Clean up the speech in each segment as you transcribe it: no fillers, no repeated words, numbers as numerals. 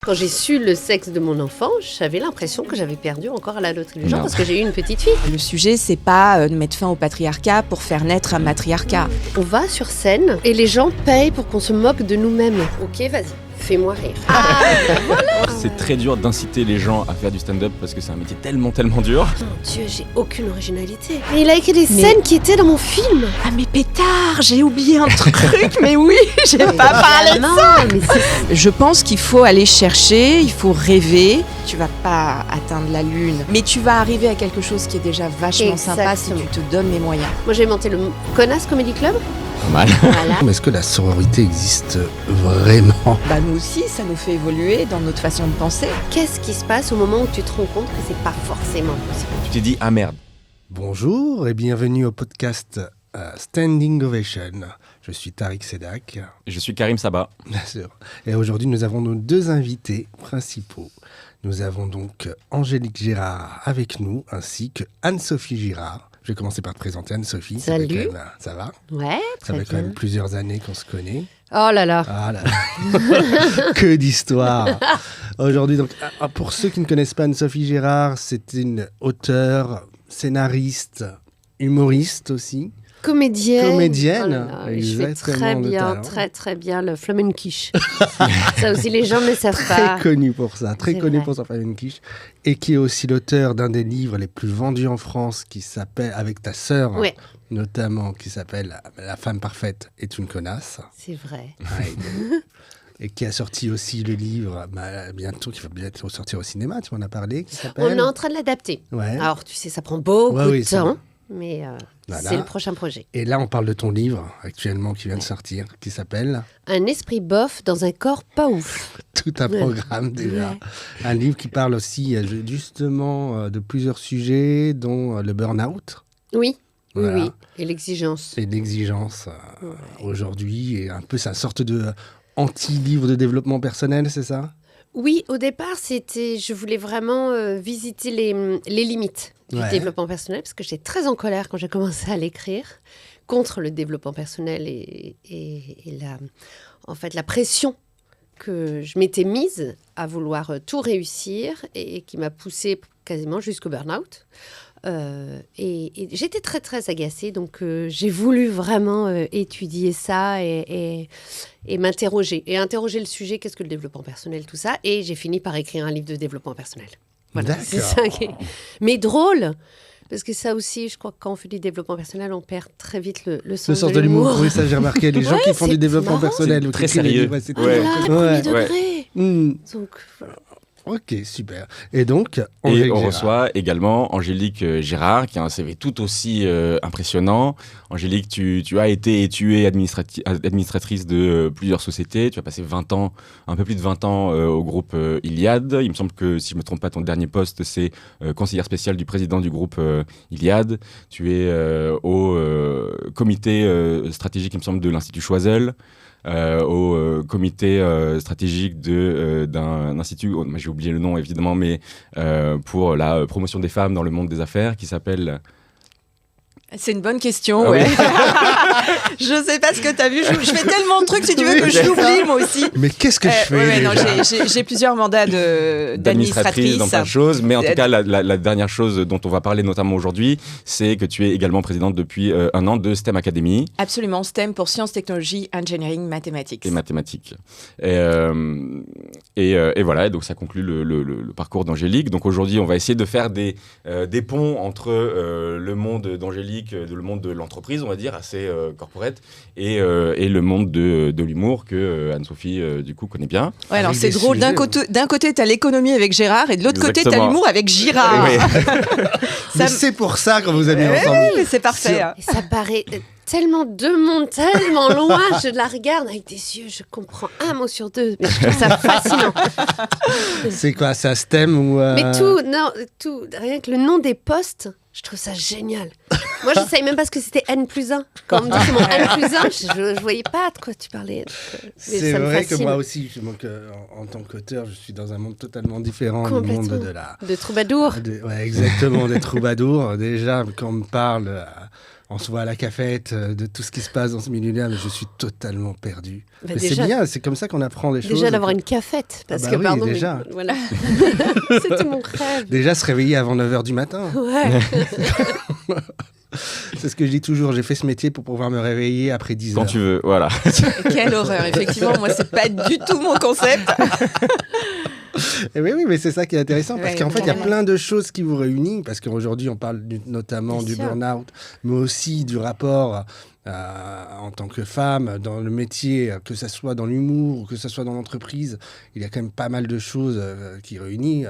Quand j'ai su le sexe de mon enfant, j'avais l'impression que j'avais perdu encore à la loterie du genre parce que j'ai eu une petite fille. Le sujet, c'est pas de mettre fin au patriarcat pour faire naître un matriarcat. On va sur scène et les gens payent pour qu'on se moque de nous-mêmes. Ok, vas-y, fais-moi rire. C'est très dur d'inciter les gens à faire du stand-up parce que c'est un métier tellement dur. Mon Dieu, j'ai aucune originalité. Mais il a écrit des scènes qui étaient dans mon film. Ah mais pétard, j'ai oublié un truc, mais oui, j'ai pas parlé de ça. Mais Je pense qu'il faut aller chercher, il faut rêver. Tu vas pas atteindre la lune, mais tu vas arriver à quelque chose qui est déjà vachement sympa si tu te donnes les moyens. Moi j'ai monté le Connasse Comedy Club. Pas mal. Voilà. Mais est-ce que la sororité existe vraiment ? Bah nous aussi, ça nous fait évoluer dans notre façon de penser. Qu'est-ce qui se passe au moment où tu te rends compte que c'est pas forcément possible? Tu t'es dit, ah merde. Bonjour et bienvenue au podcast Standing Ovation. Je suis Tariq Sedak, Je suis Karim Saba. bien sûr. Et aujourd'hui, nous avons nos deux invités principaux. Nous avons donc Angélique Girard avec nous, ainsi que Anne-Sophie Girard. Je vais commencer par te présenter, Anne-Sophie. Salut. Ça va ? Ouais, Ça très fait quand même bien. plusieurs années qu'on se connaît. Oh là là. Ah là là. Que d'histoire. Aujourd'hui, donc, pour ceux qui ne connaissent pas Anne-Sophie Girard, c'est une auteure, scénariste, humoriste aussi. Comédienne. Comédienne. Oh là là, je fais Exactement, très de bien, talent. très bien le flamenquiche. Ça aussi, les gens ne le savent Très pas. connu pour ça, très C'est connu vrai. pour sa famille quiche, et qui est aussi l'auteur d'un des livres les plus vendus en France, qui s'appelle, avec ta sœur, Ouais. notamment, qui s'appelle La femme parfaite est une connasse. C'est vrai. Ouais. Et qui a sorti aussi le livre, bientôt, qui va bientôt sortir au cinéma, tu m'en as parlé, qui On s'appelle... est en train de l'adapter. Ouais. Alors, tu sais, ça prend beaucoup Ouais, oui, de c'est temps, vrai. mais Voilà. c'est le prochain projet. Et là, on parle de ton livre, actuellement, qui vient de sortir, qui s'appelle Un esprit bof dans un corps pas ouf. Tout un programme, déjà. Ouais. Un livre qui parle aussi, justement, de plusieurs sujets, dont le burn-out. Oui, Voilà. oui. Et l'exigence. Et l'exigence aujourd'hui, et un peu sa sorte de anti-livre de développement personnel, c'est ça ? Oui, au départ, je voulais vraiment visiter les limites du Ouais. développement personnel, parce que j'étais très en colère quand j'ai commencé à l'écrire, contre le développement personnel et en fait, la pression que je m'étais mise à vouloir tout réussir et qui m'a poussée quasiment jusqu'au burn-out. Et j'étais très, très agacée, donc j'ai voulu vraiment étudier ça et m'interroger. Et interroger le sujet, qu'est-ce que le développement personnel, tout ça. Et j'ai fini par écrire un livre de développement personnel. Voilà, c'est D'accord. ça qui est... Mais drôle, parce que ça aussi, je crois que quand on fait du développement personnel, on perd très vite le Le sens sens de l'humour, oui, ça j'ai remarqué. Les gens Ouais, qui font c'est du développement marrant. personnel, C'est ou très qui écrivent des sérieux. livres, c'est Ouais. Voilà, Ouais. premier degré. Hmm. Donc, voilà. Ok, super. Et donc, Et Angélique on Girard. reçoit également Angélique Girard, qui a un CV tout aussi impressionnant. Angélique, tu as été et tu es administratrice de plusieurs sociétés. Tu as passé 20 ans, un peu plus de 20 ans au groupe Iliad. Il me semble que, si je ne me trompe pas, ton dernier poste, c'est conseillère spéciale du président du groupe Iliad. Tu es au comité stratégique, il me semble, de l'Institut Choiseul. Au comité stratégique d'un institut, j'ai oublié le nom évidemment, mais pour la promotion des femmes dans le monde des affaires, qui s'appelle... C'est une bonne question, Ah ouais. oui. Je sais pas ce que t'as vu, je fais tellement de trucs, si tu veux, que je l'oublie moi aussi. Mais qu'est-ce que je fais Ouais, non, déjà j'ai plusieurs mandats d'administratrice dans plein de choses, mais en tout Euh, cas la dernière chose dont on va parler notamment aujourd'hui, c'est que tu es également présidente depuis un an de STEM Academy Absolument, STEM pour sciences, technologies, engineering, mathématiques. et mathématiques. Et voilà, et donc ça conclut le parcours d'Angélique. Donc aujourd'hui, on va essayer de faire des ponts entre le monde d'Angélique, le monde de l'entreprise, on va dire, assez corporate, et le monde de l'humour que Anne-Sophie, du coup, connaît bien. Ouais, alors Avec c'est des drôle, d'un sujets, côté t'as l'économie avec Gérard et de l'autre côté t'as Exactement. l'humour avec Girard. Oui. Mais Ça- c'est pour ça qu'on vous a mis Ouais, ensemble. mais c'est parfait. Et ça paraît tellement deux mondes, tellement loin. Je la regarde avec des yeux, je comprends un mot sur deux. Mais je trouve ça fascinant. C'est quoi, c'est un STEM ou... Mais tout, rien que le nom des postes, je trouve ça génial. Moi, je ne savais même pas ce que c'était N+1. Quand on me dit c'est mon N+1, je ne voyais pas de quoi tu parlais. C'est vrai que moi aussi, en tant qu'auteur, je suis dans un monde totalement différent du monde de la... De troubadour. Ouais, exactement, des troubadours. Déjà, quand on me parle... On se voit à la cafette, de tout ce qui se passe dans ce milieu-là, mais je suis totalement perdu. Mais déjà, c'est bien, c'est comme ça qu'on apprend des choses. Déjà d'avoir une cafette, parce que, oui, pardon, déjà. Mais, voilà. C'était mon rêve. Déjà se réveiller avant 9h du matin. Ouais. C'est ce que je dis toujours, j'ai fait ce métier pour pouvoir me réveiller après 10 heures. Quand tu veux, voilà. Quelle horreur, effectivement, moi, c'est pas du tout mon concept. Et oui, mais c'est ça qui est intéressant, parce qu'en fait, il y a plein de choses qui vous réunissent, parce qu'aujourd'hui, on parle notamment du burn-out, mais aussi du rapport en tant que femme, dans le métier, que ce soit dans l'humour, que ce soit dans l'entreprise. Il y a quand même pas mal de choses qui réunissent.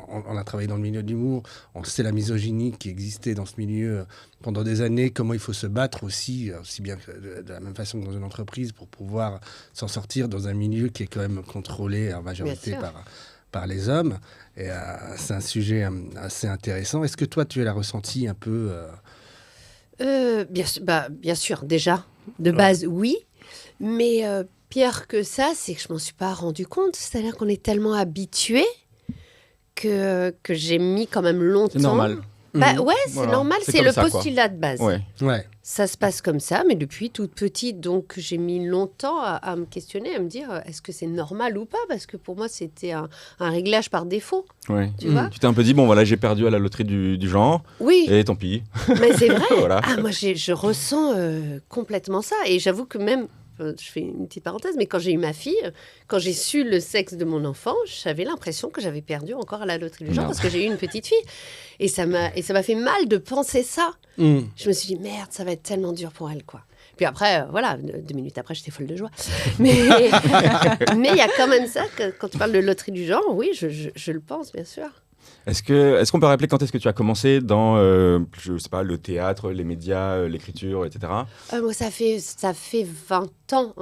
On a travaillé dans le milieu de l'humour, on sait la misogynie qui existait dans ce milieu pendant des années, comment il faut se battre aussi bien que de la même façon que dans une entreprise, pour pouvoir s'en sortir dans un milieu qui est quand même contrôlé en majorité par les hommes. Et c'est un sujet assez intéressant. Est-ce que toi, tu l'as ressenti un peu bien sûr, déjà, de base, oui. Mais pire que ça, c'est que je ne m'en suis pas rendu compte. C'est-à-dire qu'on est tellement habitués que j'ai mis quand même longtemps. C'est normal. Ouais, c'est normal. C'est le postulat de base. Ouais. Ça se passe comme ça, mais depuis toute petite. Donc, j'ai mis longtemps à me questionner, à me dire, est-ce que c'est normal ou pas ? Parce que pour moi, c'était un réglage par défaut. Ouais. Tu vois ? Tu t'es un peu dit, bon, voilà, j'ai perdu à la loterie du genre. Oui. Et tant pis. Mais c'est vrai. Voilà. Moi, je ressens complètement ça. Et j'avoue que même... je fais une petite parenthèse, mais quand j'ai eu ma fille, quand j'ai su le sexe de mon enfant, j'avais l'impression que j'avais perdu encore à la loterie du genre parce que j'ai eu une petite fille. Et ça m'a fait mal de penser ça. Je me suis dit, merde, ça va être tellement dur pour elle, quoi. Puis après, 2 minutes après, j'étais folle de joie. Mais il y a quand même ça, que, quand tu parles de loterie du genre, oui, je le pense, bien sûr. Est-ce qu'on peut rappeler quand est-ce que tu as commencé dans, je sais pas, le théâtre, les médias, l'écriture, etc. Moi, ça fait 20 ans,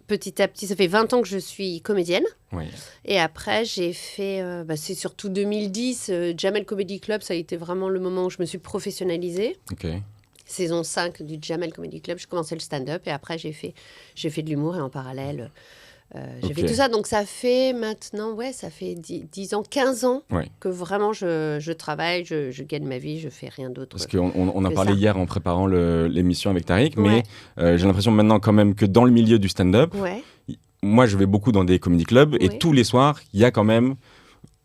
petit à petit, ça fait 20 ans que je suis comédienne. Oui. Et après, j'ai fait, c'est surtout 2010, Jamel Comedy Club, ça a été vraiment le moment où je me suis professionnalisée. Ok. Saison 5 du Jamel Comedy Club, j'ai commencé le stand-up et après, j'ai fait de l'humour et en parallèle... j'ai fait tout ça, donc ça fait maintenant, ça fait 10 ans, 15 ans que vraiment je travaille, je gagne ma vie, je fais rien d'autre. Parce qu'on a parlé hier en préparant l'émission avec Tariq, mais j'ai l'impression maintenant quand même que dans le milieu du stand-up, moi je vais beaucoup dans des comedy clubs et tous les soirs, il y a quand même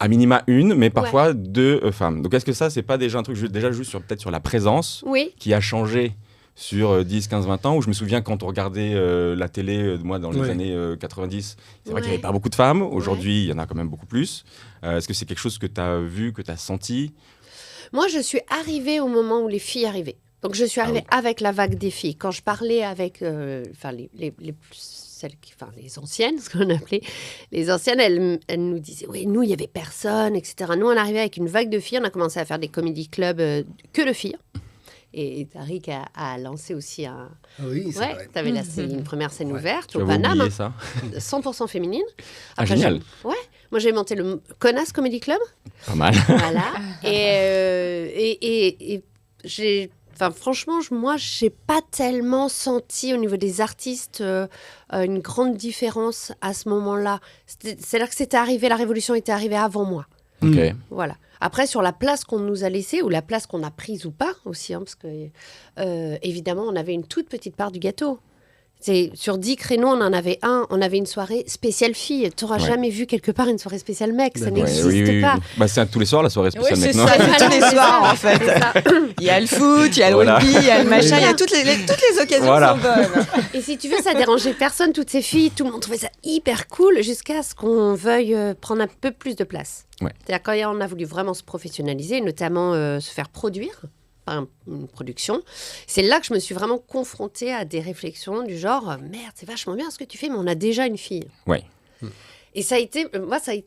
à minima une, mais parfois 2 femmes. Donc est-ce que ça, c'est pas déjà un truc déjà juste peut-être sur la présence qui a changé sur 10, 15, 20 ans, où je me souviens quand on regardait la télé, moi, dans les années 90, c'est vrai qu'il n'y avait pas beaucoup de femmes. Aujourd'hui, il y en a quand même beaucoup plus. Est-ce que c'est quelque chose que tu as vu, que tu as senti ? Moi, je suis arrivée au moment où les filles arrivaient. Donc, je suis arrivée avec la vague des filles. Quand je parlais avec les anciennes, ce qu'on appelait les anciennes, elles nous disaient, oui, nous, il n'y avait personne, etc. Nous, on arrivait avec une vague de filles. On a commencé à faire des comedy clubs que de filles. Et Tariq a lancé aussi un... Oui, c'est vrai. Tu avais une première scène ouverte tu au Paname. Oublié ça. 100% féminine. Après, génial. Moi, j'ai monté le Connasse Comedy Club. Pas mal. Voilà. Et j'ai... Enfin, franchement, moi, je n'ai pas tellement senti au niveau des artistes une grande différence à ce moment-là. C'est-à-dire que c'était arrivé, la révolution était arrivée avant moi. Ok. Voilà. Après, sur la place qu'on nous a laissée, ou la place qu'on a prise ou pas aussi, parce que, évidemment, on avait une toute petite part du gâteau. Sur 10 créneaux, on en avait un. On avait une soirée spéciale fille. Tu n'auras jamais vu quelque part une soirée spéciale mec. Ça n'existe pas. Bah, c'est tous les soirs la soirée spéciale mec, non ? C'est ça, tous les soirs, en fait. Il y a le foot, il y a le rugby, il y a le machin, il y a toutes les occasions sont bonnes. Et si tu veux, ça dérangeait personne, toutes ces filles. Tout le monde trouvait ça hyper cool jusqu'à ce qu'on veuille prendre un peu plus de place. C'est-à-dire quand on a voulu vraiment se professionnaliser, notamment se faire produire, une production, c'est là que je me suis vraiment confrontée à des réflexions du genre merde, c'est vachement bien ce que tu fais, mais on a déjà une fille. Et ça a été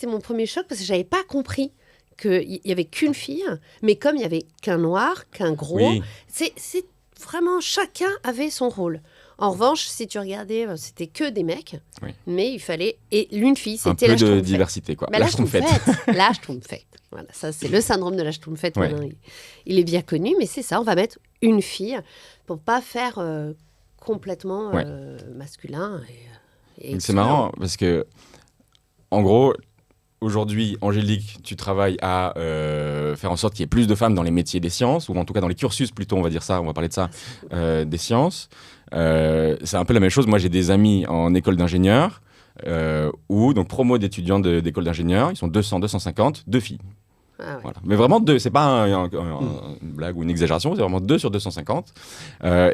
mon premier choc parce que j'avais pas compris qu'il y avait qu'une fille, mais comme il y avait qu'un noir, qu'un gros, c'est vraiment chacun avait son rôle. En revanche, si tu regardais, c'était que des mecs, mais il fallait... Et l'une fille, un c'était peu la de Schtroumpfette. diversité, quoi. Bah, La Schtroumpfette. La Schtroumpfette. Voilà, ça, c'est le syndrome de la Schtroumpfette. Maintenant, il est bien connu, mais c'est ça, on va mettre une fille pour pas faire complètement masculin. Et c'est marrant, parce que, en gros... Aujourd'hui, Angélique, tu travailles à faire en sorte qu'il y ait plus de femmes dans les métiers des sciences, ou en tout cas dans les cursus plutôt, on va dire ça, on va parler de ça, des sciences. C'est un peu la même chose. Moi, j'ai des amis en école d'ingénieur, ou donc promo d'étudiants d'école d'ingénieur, ils sont 200, 250, 2 filles. Ah ouais. Voilà. Mais vraiment 2, c'est pas une blague ou une exagération, c'est vraiment 2 sur 250.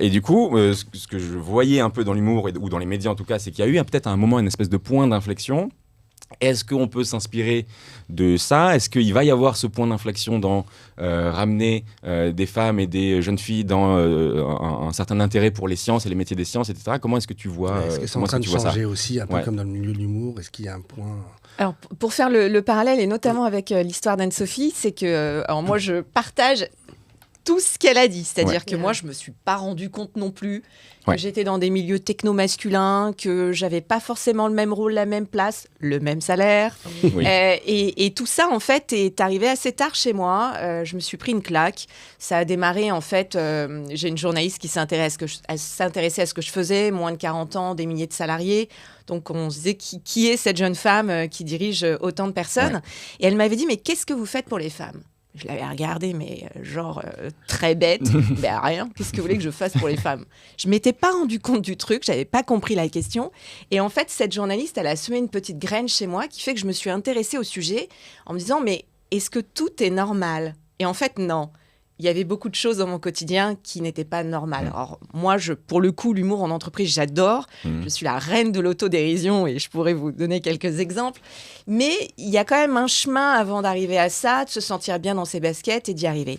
Et du coup, ce que je voyais un peu dans l'humour, ou dans les médias en tout cas, c'est qu'il y a eu peut-être à un moment une espèce de point d'inflexion. Est-ce qu'on peut s'inspirer de ça ? Est-ce qu'il va y avoir ce point d'inflexion dans ramener des femmes et des jeunes filles dans un certain intérêt pour les sciences et les métiers des sciences, etc. Comment est-ce que tu vois Est-ce que c'est en train de changer aussi, un peu comme dans le milieu de l'humour ? Est-ce qu'il y a un point... Alors, pour faire le parallèle, et notamment avec l'histoire d'Anne-Sophie, c'est que alors moi, je partage tout ce qu'elle a dit. C'est-à-dire que moi, je ne me suis pas rendu compte non plus que j'étais dans des milieux techno-masculins, que j'avais pas forcément le même rôle, la même place, le même salaire. Oui. Et tout ça, en fait, est arrivé assez tard chez moi. Je me suis pris une claque. Ça a démarré, en fait, j'ai une journaliste qui s'intéressait à ce que je faisais, moins de 40 ans, des milliers de salariés. Donc, on se disait qui est cette jeune femme qui dirige autant de personnes. Et elle m'avait dit, mais qu'est-ce que vous faites pour les femmes ? Je l'avais regardé, mais très bête. Ben rien, qu'est-ce que vous voulez que je fasse pour les femmes ? Je ne m'étais pas rendu compte du truc, je n'avais pas compris la question. Et en fait, cette journaliste, elle a semé une petite graine chez moi qui fait que je me suis intéressée au sujet en me disant, mais est-ce que tout est normal ? Et en fait, non. Il y avait beaucoup de choses dans mon quotidien qui n'étaient pas normales. Alors, moi, pour le coup, l'humour en entreprise, j'adore. Je suis la reine de l'autodérision et je pourrais vous donner quelques exemples. Mais il y a quand même un chemin avant d'arriver à ça, de se sentir bien dans ses baskets et d'y arriver.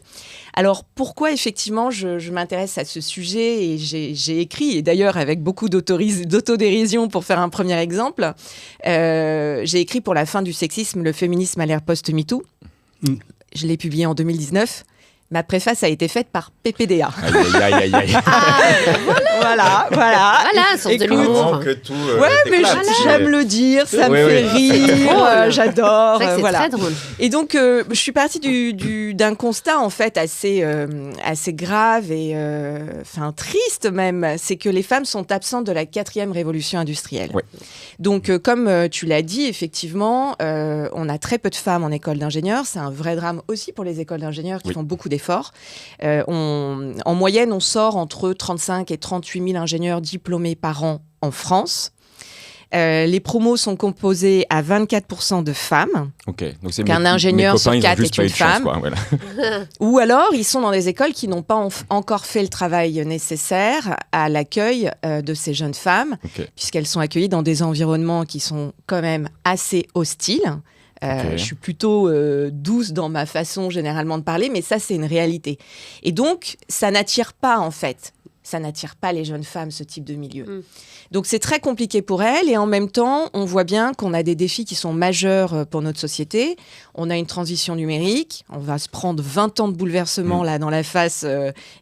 Alors, pourquoi, effectivement, je m'intéresse à ce sujet et j'ai écrit, et d'ailleurs avec beaucoup d'autodérision pour faire un premier exemple, j'ai écrit pour la fin du sexisme, le féminisme à l'ère post-MeToo. Je l'ai publié en 2019. Ma préface a été faite par PPDA. Aïe. Voilà. Sans de l'humour. Que tout. Mais j'aime le dire, ça me fait rire, j'adore. C'est très drôle. Et donc, je suis partie d'un constat en fait assez grave et triste même. C'est que les femmes sont absentes de la 4e révolution industrielle. Ouais. Donc, comme tu l'as dit, effectivement, on a très peu de femmes en école d'ingénieurs. C'est un vrai drame aussi pour les écoles d'ingénieurs qui font beaucoup d'efforts. En moyenne, on sort entre 35 et 38 000 ingénieurs diplômés par an en France. Les promos sont composés à 24% de femmes. Ok, donc c'est qu'un ingénieur sur 4 est une femme. Chance, voilà. Ou alors, ils sont dans des écoles qui n'ont pas encore fait le travail nécessaire à l'accueil de ces jeunes femmes, puisqu'elles sont accueillies dans des environnements qui sont quand même assez hostiles. Je suis plutôt douce dans ma façon généralement de parler, mais ça, c'est une réalité. Et donc, ça n'attire pas, en fait. Ça n'attire pas les jeunes femmes, ce type de milieu. Donc, c'est très compliqué pour elles. Et en même temps, on voit bien qu'on a des défis qui sont majeurs pour notre société. On a une transition numérique. On va se prendre 20 ans de bouleversement là, dans la face.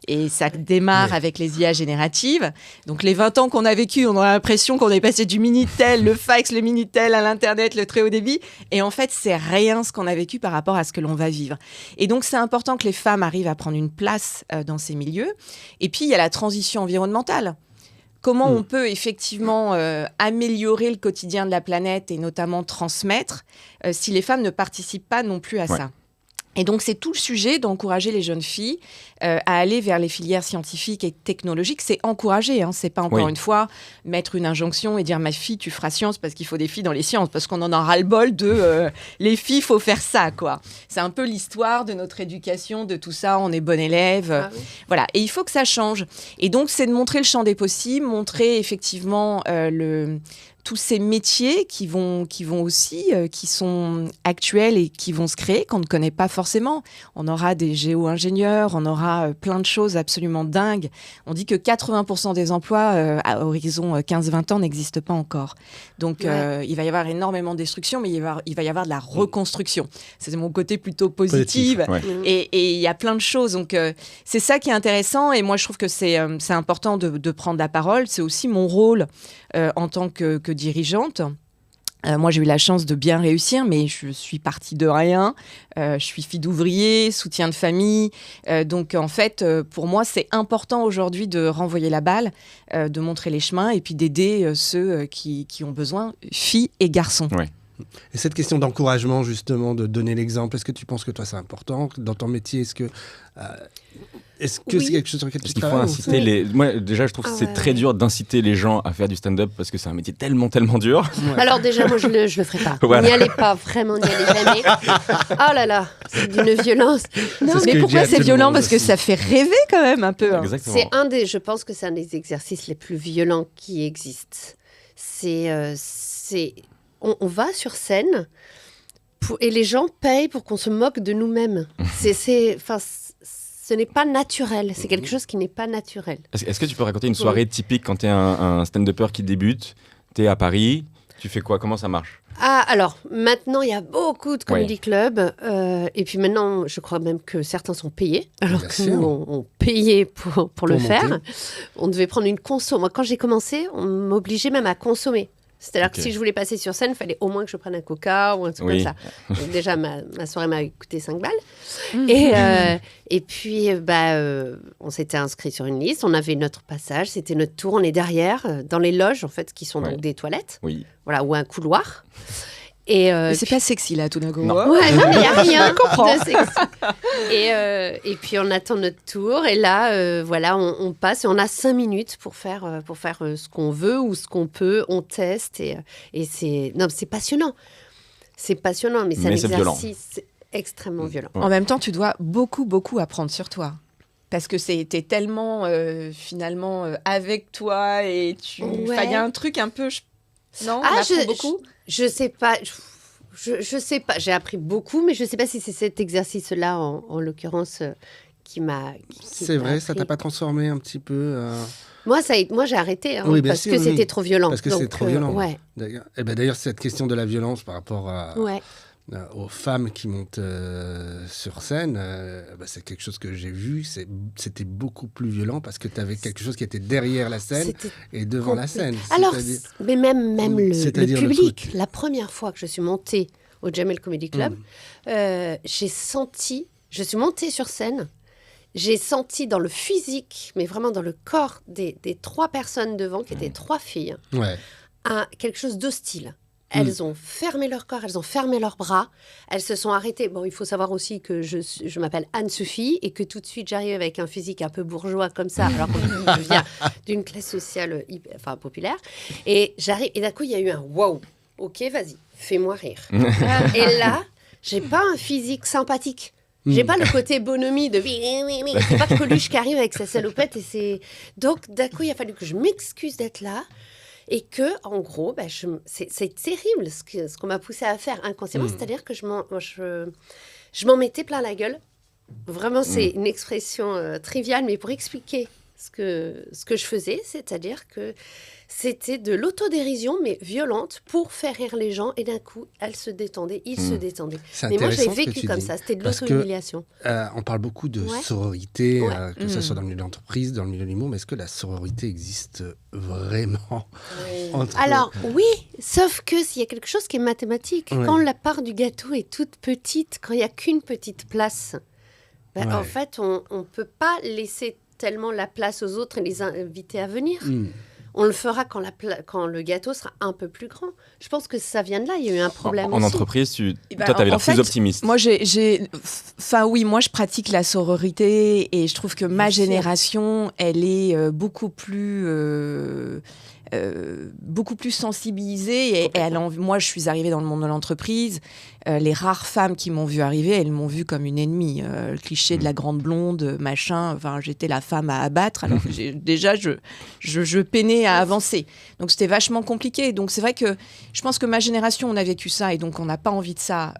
Et ça démarre avec les IA génératives. Donc, les 20 ans qu'on a vécu, on a l'impression qu'on est passé du Minitel, le fax, le Minitel, à l'Internet, le très haut débit. Et en fait, c'est rien ce qu'on a vécu par rapport à ce que l'on va vivre. Et donc, c'est important que les femmes arrivent à prendre une place dans ces milieux. Et puis, il y a la transition environnementale. Comment on peut effectivement améliorer le quotidien de la planète et notamment transmettre si les femmes ne participent pas non plus à ça. Et donc, c'est tout le sujet d'encourager les jeunes filles à aller vers les filières scientifiques et technologiques. C'est encourager, hein, c'est pas encore une fois mettre une injonction et dire « ma fille, tu feras sciences parce qu'il faut des filles dans les sciences », parce qu'on en a ras-le-bol de les filles, il faut faire ça, quoi. C'est un peu l'histoire de notre éducation, de tout ça, on est bon élève. Voilà, et il faut que ça change. Et donc, c'est de montrer le champ des possibles, montrer effectivement tous ces métiers qui vont aussi, qui sont actuels et qui vont se créer, qu'on ne connaît pas forcément. On aura des géo-ingénieurs, on aura plein de choses absolument dingues. On dit que 80% des emplois à horizon 15-20 ans n'existent pas encore. Donc, il va y avoir énormément de destruction, mais il va y avoir de la reconstruction. C'est mon côté plutôt positif. Et il y a plein de choses. Donc, c'est ça qui est intéressant. Et moi, je trouve que c'est important de prendre la parole. C'est aussi mon rôle en tant que dirigeante. Moi, j'ai eu la chance de bien réussir, mais je suis partie de rien. Je suis fille d'ouvrier, soutien de famille. Donc, en fait, pour moi, c'est important aujourd'hui de renvoyer la balle, de montrer les chemins et puis d'aider ceux qui ont besoin, filles et garçons. Ouais. Et cette question d'encouragement, justement, de donner l'exemple, est-ce que tu penses que toi, c'est important dans ton métier? Est-ce que c'est quelque chose sur lequel tu travailles? Parce qu'il faut inciter Moi, déjà, je trouve que c'est très dur d'inciter les gens à faire du stand-up parce que c'est un métier tellement dur. Ouais. Alors déjà, moi, je le ferai pas. Voilà. N'y allez pas, vraiment, n'y allez jamais. Oh là là, c'est d'une violence. Non, mais pourquoi c'est violent? Parce que ça fait rêver quand même un peu. Exactement. Je pense que c'est un des exercices les plus violents qui existent. On va sur scène et les gens payent pour qu'on se moque de nous-mêmes. Ce n'est pas naturel. C'est quelque chose qui n'est pas naturel. Est-ce que tu peux raconter une soirée typique quand tu es un stand-upper qui débute? Tu es à Paris, tu fais quoi? Comment ça marche? Alors, maintenant, il y a beaucoup de comedy clubs. Et puis maintenant, je crois même que certains sont payés. Alors que nous, on payait pour le faire. On devait prendre une conso. Moi, quand j'ai commencé, on m'obligeait même à consommer. C'est-à-dire que si je voulais passer sur scène, il fallait au moins que je prenne un coca ou un truc comme ça. Donc déjà, ma soirée m'a coûté 5 balles. Et puis, on s'était inscrit sur une liste. On avait notre passage. C'était notre tour. On est derrière, dans les loges, en fait, qui sont donc des toilettes. Voilà, ou un couloir. Et c'est pas sexy là tout d'un coup. Non, mais il n'y a rien de sexy. Et puis on attend notre tour et là on passe et on a 5 minutes pour faire ce qu'on veut ou ce qu'on peut, on teste et c'est passionnant. C'est passionnant, mais c'est un exercice extrêmement violent. En même temps, tu dois beaucoup apprendre sur toi. Parce que t'es tellement finalement avec toi et il y a un truc un peu... Non, on apprend beaucoup. Je sais pas. Je sais pas. J'ai appris beaucoup, mais je sais pas si c'est cet exercice-là, en l'occurrence, qui m'a. C'est vrai, ça t'a pas transformé un petit peu Moi, j'ai arrêté parce que c'était trop violent. Parce que c'est trop violent. Ouais. D'ailleurs, cette question de la violence par rapport aux femmes qui montent sur scène, c'est quelque chose que j'ai vu. C'était beaucoup plus violent parce que tu avais quelque chose qui était derrière la scène et devant la scène. Alors, mais même le public, la première fois que je suis montée au Jamel Comedy Club, je suis montée sur scène, j'ai senti dans le physique, mais vraiment dans le corps des 3 personnes devant, qui étaient 3 filles, quelque chose d'hostile. Elles ont fermé leur corps, elles ont fermé leurs bras, elles se sont arrêtées. Bon, il faut savoir aussi que je m'appelle Anne-Sophie et que tout de suite, j'arrive avec un physique un peu bourgeois comme ça, alors que je viens d'une classe sociale populaire. Et j'arrive, et d'un coup, il y a eu un « wow, ok, vas-y, fais-moi rire ». Et là, j'ai pas un physique sympathique. J'ai pas le côté bonhomie de c'est pas Coluche qui arrive avec sa salopette donc d'un coup il a fallu que je m'excuse d'être là et que en gros c'est terrible ce qu'on m'a poussé à faire inconsciemment, c'est-à-dire que je m'en mettais plein la gueule. Vraiment, c'est une expression triviale, mais pour expliquer ce que je faisais, c'est-à-dire que c'était de l'autodérision, mais violente, pour faire rire les gens. Et d'un coup, elles se détendaient, ils se détendaient. Mais moi, j'ai vécu comme ça. C'était de l'auto-humiliation. On parle beaucoup de sororité, que ce soit dans le milieu de l'entreprise, dans le milieu de l'humour. Mais est-ce que la sororité existe vraiment Alors, oui, sauf que s'il y a quelque chose qui est mathématique, quand la part du gâteau est toute petite, quand il n'y a qu'une petite place, en fait, on ne peut pas laisser tellement la place aux autres et les inviter à venir. On le fera quand le gâteau sera un peu plus grand. Je pense que ça vient de là. Il y a eu un problème en entreprise, toi, tu avais l'air plus optimiste. Moi, moi, je pratique la sororité et je trouve que ma génération, elle est beaucoup plus sensibilisée. Moi, je suis arrivée dans le monde de l'entreprise. les rares femmes qui m'ont vu arriver, elles m'ont vu comme une ennemie. Le cliché de la grande blonde, machin. Enfin, j'étais la femme à abattre. Alors que je peinais à avancer. Donc, c'était vachement compliqué. Donc, c'est vrai que je pense que ma génération, on a vécu ça. Et donc, on n'a pas envie de ça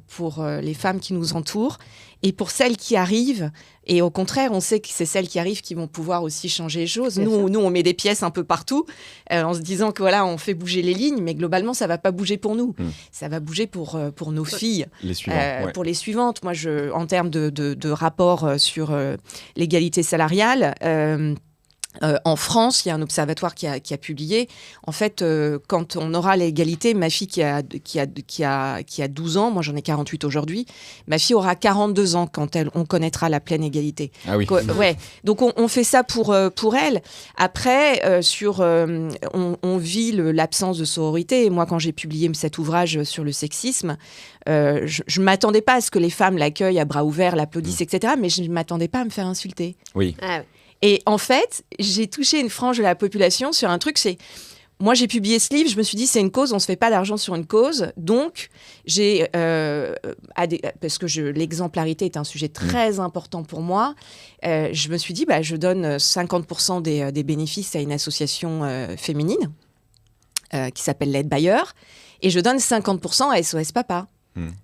pour les femmes qui nous entourent. Et pour celles qui arrivent, et au contraire, on sait que c'est celles qui arrivent qui vont pouvoir aussi changer les choses. Nous, on met des pièces un peu partout en se disant que voilà, on fait bouger les lignes, mais globalement, ça va pas bouger pour nous. Ça va bouger pour nos filles, pour les suivantes. Moi, en termes de rapport sur l'égalité salariale. En France, il y a un observatoire qui a publié. En fait, quand on aura l'égalité, ma fille qui a 12 ans, moi j'en ai 48 aujourd'hui, ma fille aura 42 ans quand on connaîtra la pleine égalité. Ah oui. Ouais. Donc on fait ça pour elle. Après, on vit l'absence de sororité. Et moi, quand j'ai publié cet ouvrage sur le sexisme, je ne m'attendais pas à ce que les femmes l'accueillent à bras ouverts, l'applaudissent, etc. Mais je ne m'attendais pas à me faire insulter. Oui. Ah oui. Et en fait, j'ai touché une frange de la population sur un truc, c'est... Moi, j'ai publié ce livre, je me suis dit, c'est une cause, on ne se fait pas d'argent sur une cause. Donc, parce que l'exemplarité est un sujet très important pour moi, je me suis dit, je donne 50% des bénéfices à une association féminine qui s'appelle L'aide Bailleur, et je donne 50% à SOS Papa.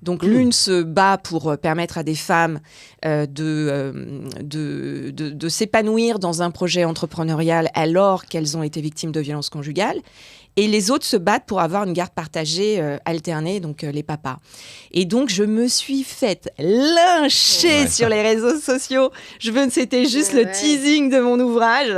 Donc l'une se bat pour permettre à des femmes de s'épanouir dans un projet entrepreneurial alors qu'elles ont été victimes de violences conjugales. Et les autres se battent pour avoir une garde partagée alternée, donc les papas. Et donc, je me suis faite lyncher sur les réseaux sociaux. C'était juste le teasing de mon ouvrage.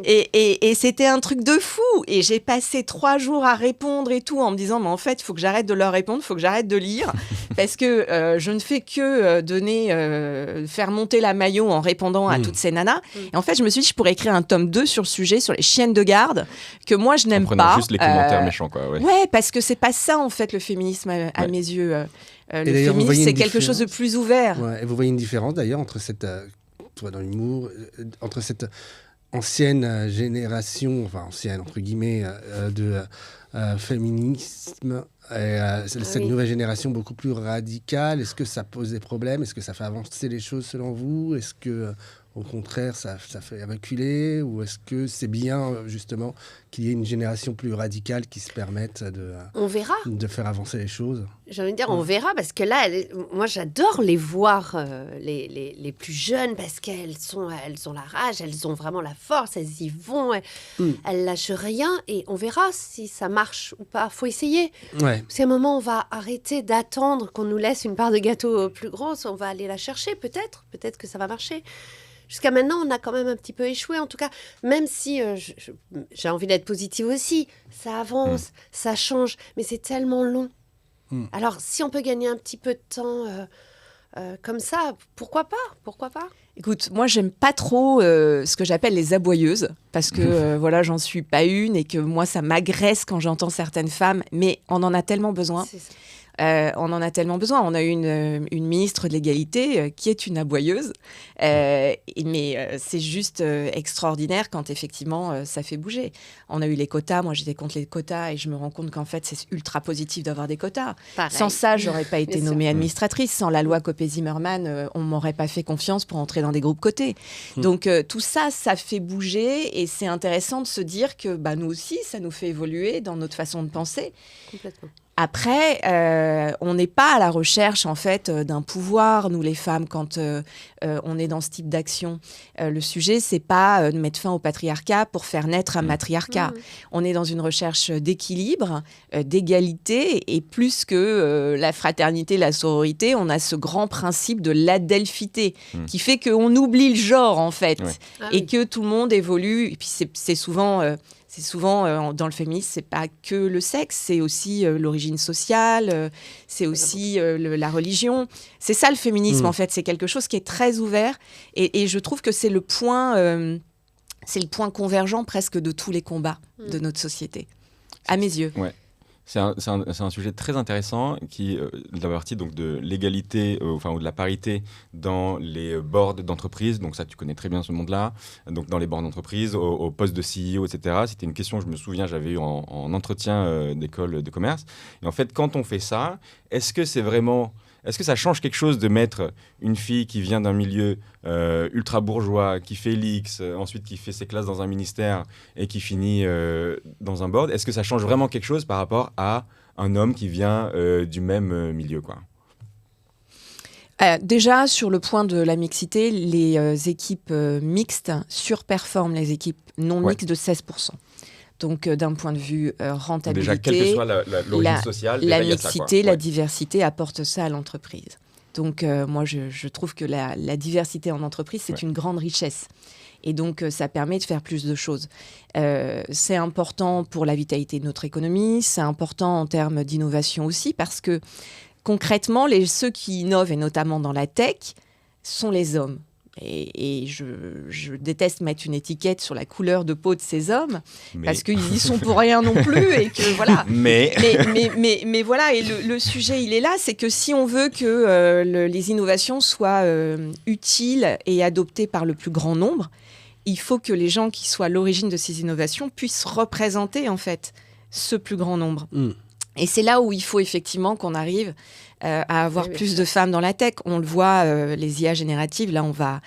Et c'était un truc de fou. Et j'ai passé 3 jours à répondre et tout, en me disant, mais en fait, il faut que j'arrête de leur répondre, il faut que j'arrête de lire. Parce que je ne fais que faire monter la maillot en répondant à toutes ces nanas. Et en fait, je me suis dit, je pourrais écrire un tome 2 sur le sujet, sur les chiennes de garde, que moi, je n'aime pas. Juste les commentaires méchants, quoi. Ouais, parce que c'est pas ça, en fait, le féminisme, à mes yeux. Le féminisme, c'est quelque chose de plus ouvert. Ouais, et vous voyez une différence, d'ailleurs, entre toi dans l'humour, entre cette ancienne génération, enfin ancienne, entre guillemets, de féminisme et cette nouvelle génération beaucoup plus radicale. Est-ce que ça pose des problèmes? Est-ce que ça fait avancer les choses, selon vous? Est-ce que... Au contraire, ça fait reculer, ou est-ce que c'est bien, justement, qu'il y ait une génération plus radicale qui se permette on verra. De faire avancer les choses? J'ai envie de dire, on verra, parce que là, moi, j'adore les voir, les plus jeunes, parce qu'elles ont la rage, elles ont vraiment la force, elles y vont, elles lâchent rien, et on verra si ça marche ou pas. Faut essayer. Ouais. Parce qu'à un moment, on va arrêter d'attendre qu'on nous laisse une part de gâteau plus grosse, on va aller la chercher, peut-être que ça va marcher. Jusqu'à maintenant, on a quand même un petit peu échoué. En tout cas, même si j'ai envie d'être positive aussi, ça avance, ça change, mais c'est tellement long. Alors, si on peut gagner un petit peu de temps comme ça, pourquoi pas? Écoute, moi, j'aime pas trop ce que j'appelle les aboyeuses, parce que voilà, j'en suis pas une, et que moi, ça m'agresse quand j'entends certaines femmes, mais on en a tellement besoin. C'est ça. On en a tellement besoin. On a eu une ministre de l'égalité qui est une aboyeuse, mais c'est juste extraordinaire quand effectivement ça fait bouger. On a eu les quotas. Moi, j'étais contre les quotas et je me rends compte qu'en fait, c'est ultra positif d'avoir des quotas. Pareil. Sans ça, j'aurais pas été nommée administratrice. Sans la loi Copé-Zimmermann, on m'aurait pas fait confiance pour entrer dans des groupes cotés. Donc tout ça, ça fait bouger, et c'est intéressant de se dire que nous aussi, ça nous fait évoluer dans notre façon de penser. Complètement. Après, on n'est pas à la recherche, en fait, d'un pouvoir, nous les femmes, quand on est dans ce type d'action. Le sujet, c'est pas de mettre fin au patriarcat pour faire naître un matriarcat. On est dans une recherche d'équilibre, d'égalité, et plus que la fraternité, la sororité, on a ce grand principe de l'adelphité qui fait qu'on oublie le genre, en fait, et que tout le monde évolue. Et puis, c'est souvent... C'est souvent, dans le féminisme, c'est pas que le sexe, c'est aussi l'origine sociale, c'est aussi la religion. C'est ça le féminisme, en fait. C'est quelque chose qui est très ouvert. Et je trouve que c'est le point convergent presque de tous les combats de notre société, à mes yeux. Ouais. C'est un sujet très intéressant qui la partie donc de l'égalité, ou de la parité dans les boards d'entreprise. Donc ça, tu connais très bien ce monde-là. Donc dans les boards d'entreprise, au poste de CEO, etc. C'était une question, je me souviens, j'avais eu en entretien d'école de commerce. Et en fait, quand on fait ça, est-ce que ça change quelque chose de mettre une fille qui vient d'un milieu ultra bourgeois, qui fait l'X, ensuite qui fait ses classes dans un ministère et qui finit dans un board? Est-ce que ça change vraiment quelque chose par rapport à un homme qui vient du même milieu, quoi? Déjà, sur le point de la mixité, les équipes mixtes surperforment les équipes non mixtes de 16%. Donc, d'un point de vue rentabilité, déjà, quelle que soit l'origine sociale, la mixité, la diversité apporte ça à l'entreprise. Donc, moi, je trouve que la diversité en entreprise, c'est une grande richesse. Et donc, ça permet de faire plus de choses. C'est important pour la vitalité de notre économie, c'est important en termes d'innovation aussi, parce que concrètement, ceux qui innovent, et notamment dans la tech, sont les hommes. Et je déteste mettre une étiquette sur la couleur de peau de ces hommes, parce qu'ils y sont pour rien non plus, et que voilà. Mais voilà, et le sujet, il est là, c'est que si on veut que les innovations soient utiles et adoptées par le plus grand nombre, il faut que les gens qui soient à l'origine de ces innovations puissent représenter en fait ce plus grand nombre. Et c'est là où il faut effectivement qu'on arrive à avoir plus de femmes dans la tech. On le voit, les IA génératives, là, on va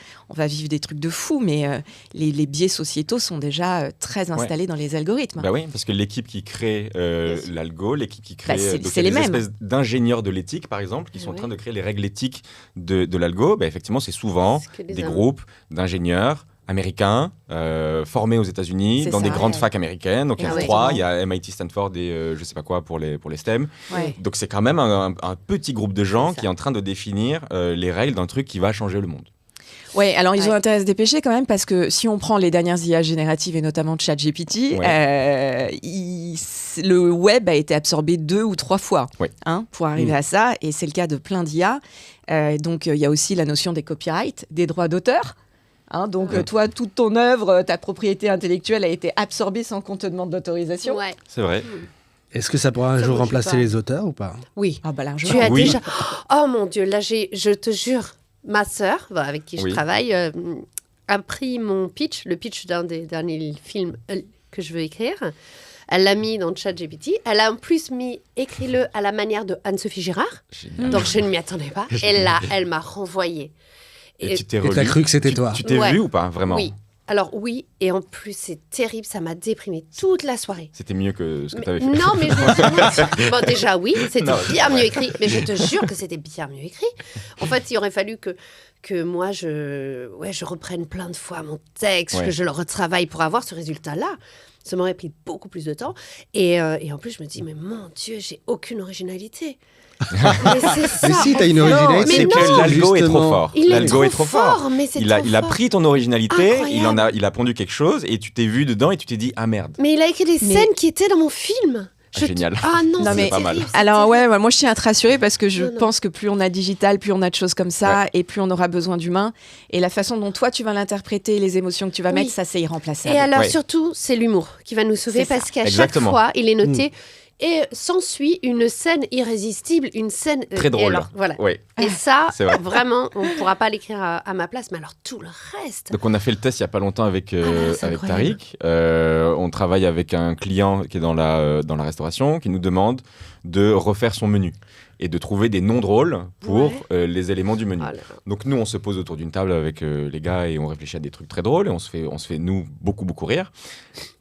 vivre des trucs de fou, mais les biais sociétaux sont déjà très installés dans les algorithmes. Bah oui, parce que l'équipe qui crée l'algo, l'équipe qui crée c'est les mêmes espèces d'ingénieurs de l'éthique, par exemple, qui sont en train de créer les règles éthiques de l'algo, effectivement, c'est souvent des groupes d'ingénieurs américains, formés aux États-Unis, dans des grandes facs américaines. Donc, il y a 3, il y a MIT, Stanford et je sais pas quoi pour les STEM. Donc, c'est quand même un petit groupe de gens qui est en train de définir les règles d'un truc qui va changer le monde. Oui, alors ils ont intérêt à se dépêcher quand même, parce que si on prend les dernières IA génératives et notamment ChatGPT, le web a été absorbé 2 ou 3 fois pour arriver à ça, et c'est le cas de plein d'IA. Donc, il y a aussi la notion des copyrights, des droits d'auteur. Donc, toi, toute ton œuvre, ta propriété intellectuelle a été absorbée sans qu'on te demande d'autorisation. C'est vrai. Est-ce que ça pourra un jour remplacer les auteurs ou pas? Oui. Largement. Tu as déjà... Oh mon Dieu, là, je te jure, ma sœur, avec qui je travaille, a pris mon pitch, le pitch d'un des derniers films que je veux écrire. Elle l'a mis dans ChatGPT. Elle a en plus mis « Écris-le à la manière de Anne-Sophie Girard ». Donc, je ne m'y attendais pas. Et là, elle m'a renvoyée. Et tu t'es relu. Et t'as cru que c'était toi. Tu t'es vu ou pas, vraiment? Oui. Alors oui, et en plus c'est terrible, ça m'a déprimée toute la soirée. C'était mieux que ce que tu avais fait. Non, mais je bon, déjà oui, c'était bien mieux écrit, mais je te jure que c'était bien mieux écrit. En fait, il aurait fallu que moi je reprenne plein de fois mon texte, que je le retravaille pour avoir ce résultat-là. Ça m'aurait pris beaucoup plus de temps. Et en plus, je me dis, mais mon Dieu, j'ai aucune originalité. Mais si, t'as une originalité. C'est que l'algo est trop fort. L'algo est trop fort. Mais il a pris ton originalité, il a pondu quelque chose, et tu t'es vu dedans et tu t'es dit, ah merde. Mais il a écrit des scènes qui étaient dans mon film. Génial. Ah non, c'est pas mal. Alors moi je tiens à te rassurer, parce que je pense que plus on a digital, plus on a de choses comme ça, et plus on aura besoin d'humains. Et la façon dont toi tu vas l'interpréter, les émotions que tu vas mettre, ça c'est irremplaçable. Et alors surtout, c'est l'humour qui va nous sauver, parce qu'à chaque fois, il est noté... Et s'ensuit une scène irrésistible, une scène... Très drôle. Alors, voilà. Et ça, vraiment, on ne pourra pas l'écrire à ma place, mais alors tout le reste... Donc on a fait le test il n'y a pas longtemps avec Tariq. On travaille avec un client qui est dans la restauration, qui nous demande de refaire son menu et de trouver des noms drôles pour les éléments du menu. Donc nous, on se pose autour d'une table avec les gars et on réfléchit à des trucs très drôles et on se fait nous, beaucoup rire.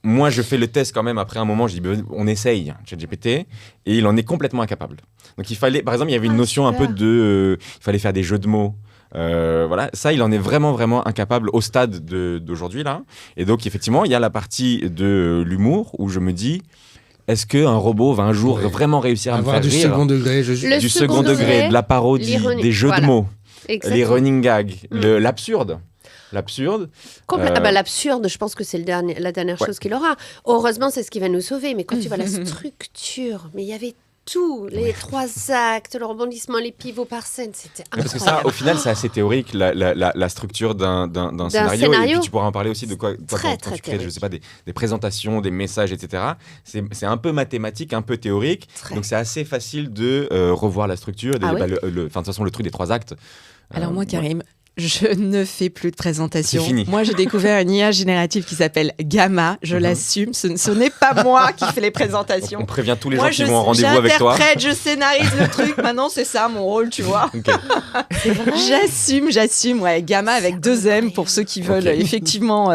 Moi, je fais le test quand même. Après un moment, je dis, on essaye ChatGPT, et il en est complètement incapable. Donc il fallait, par exemple, il y avait une notion un peu il fallait faire des jeux de mots. Voilà, ça, il en est vraiment incapable au stade d'aujourd'hui là. Et donc effectivement, il y a la partie de l'humour où je me dis, est-ce qu'un robot va un jour vraiment réussir à me faire rire? Second degré, du second degré, de la parodie, des jeux de mots, les running gags, l'absurde. L'absurde. L'absurde, je pense que c'est la dernière chose qu'il aura. Heureusement, c'est ce qui va nous sauver. Mais quand tu vois la structure, mais il y avait tout, les 3 actes, le rebondissement, les pivots par scène, c'était incroyable. Parce que ça, au final, c'est assez théorique, la structure d'un scénario. Et puis tu pourras en parler aussi de quoi quand tu crées, je sais pas, des présentations, des messages, etc. C'est un peu mathématique, un peu théorique. Donc c'est assez facile de revoir la structure. De toute façon, le truc des 3 actes. Alors moi, Karim, je ne fais plus de présentation. C'est fini. Moi, j'ai découvert une IA générative qui s'appelle Gamma. Je l'assume. Ce n'est pas moi qui fais les présentations. On prévient tous les gens qui vont en rendez-vous avec toi. J'interprète, je scénarise le truc. Maintenant, c'est ça mon rôle, tu vois. Okay. J'assume. Ouais, Gamma avec 2 M pour ceux qui veulent. Effectivement,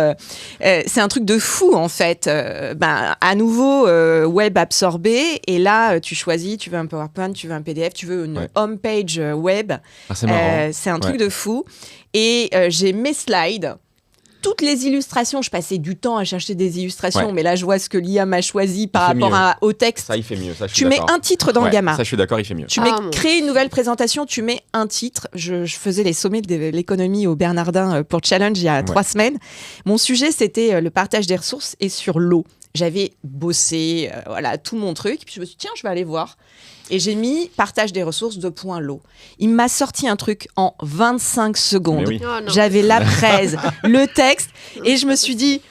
c'est un truc de fou en fait. À nouveau, web absorbé. Et là, tu choisis. Tu veux un PowerPoint, tu veux un PDF, tu veux une homepage web. C'est marrant. C'est un truc de fou. Et j'ai mes slides, toutes les illustrations. Je passais du temps à chercher des illustrations, mais là, je vois ce que l'IA m'a choisi par rapport au texte. Ça, il fait mieux. Ça, tu mets un titre dans Gamma. Ça, je suis d'accord, il fait mieux. Tu mets créer une nouvelle présentation, tu mets un titre. Je faisais les sommets de l'économie au Bernardin pour Challenge il y a 3 semaines. Mon sujet, c'était le partage des ressources et sur l'eau. J'avais bossé tout mon truc. Puis je me suis dit, tiens, je vais aller voir. Et j'ai mis partage des ressources l'eau. Il m'a sorti un truc en 25 secondes. Oui. Oh, j'avais la presse, le texte, et je me suis dit,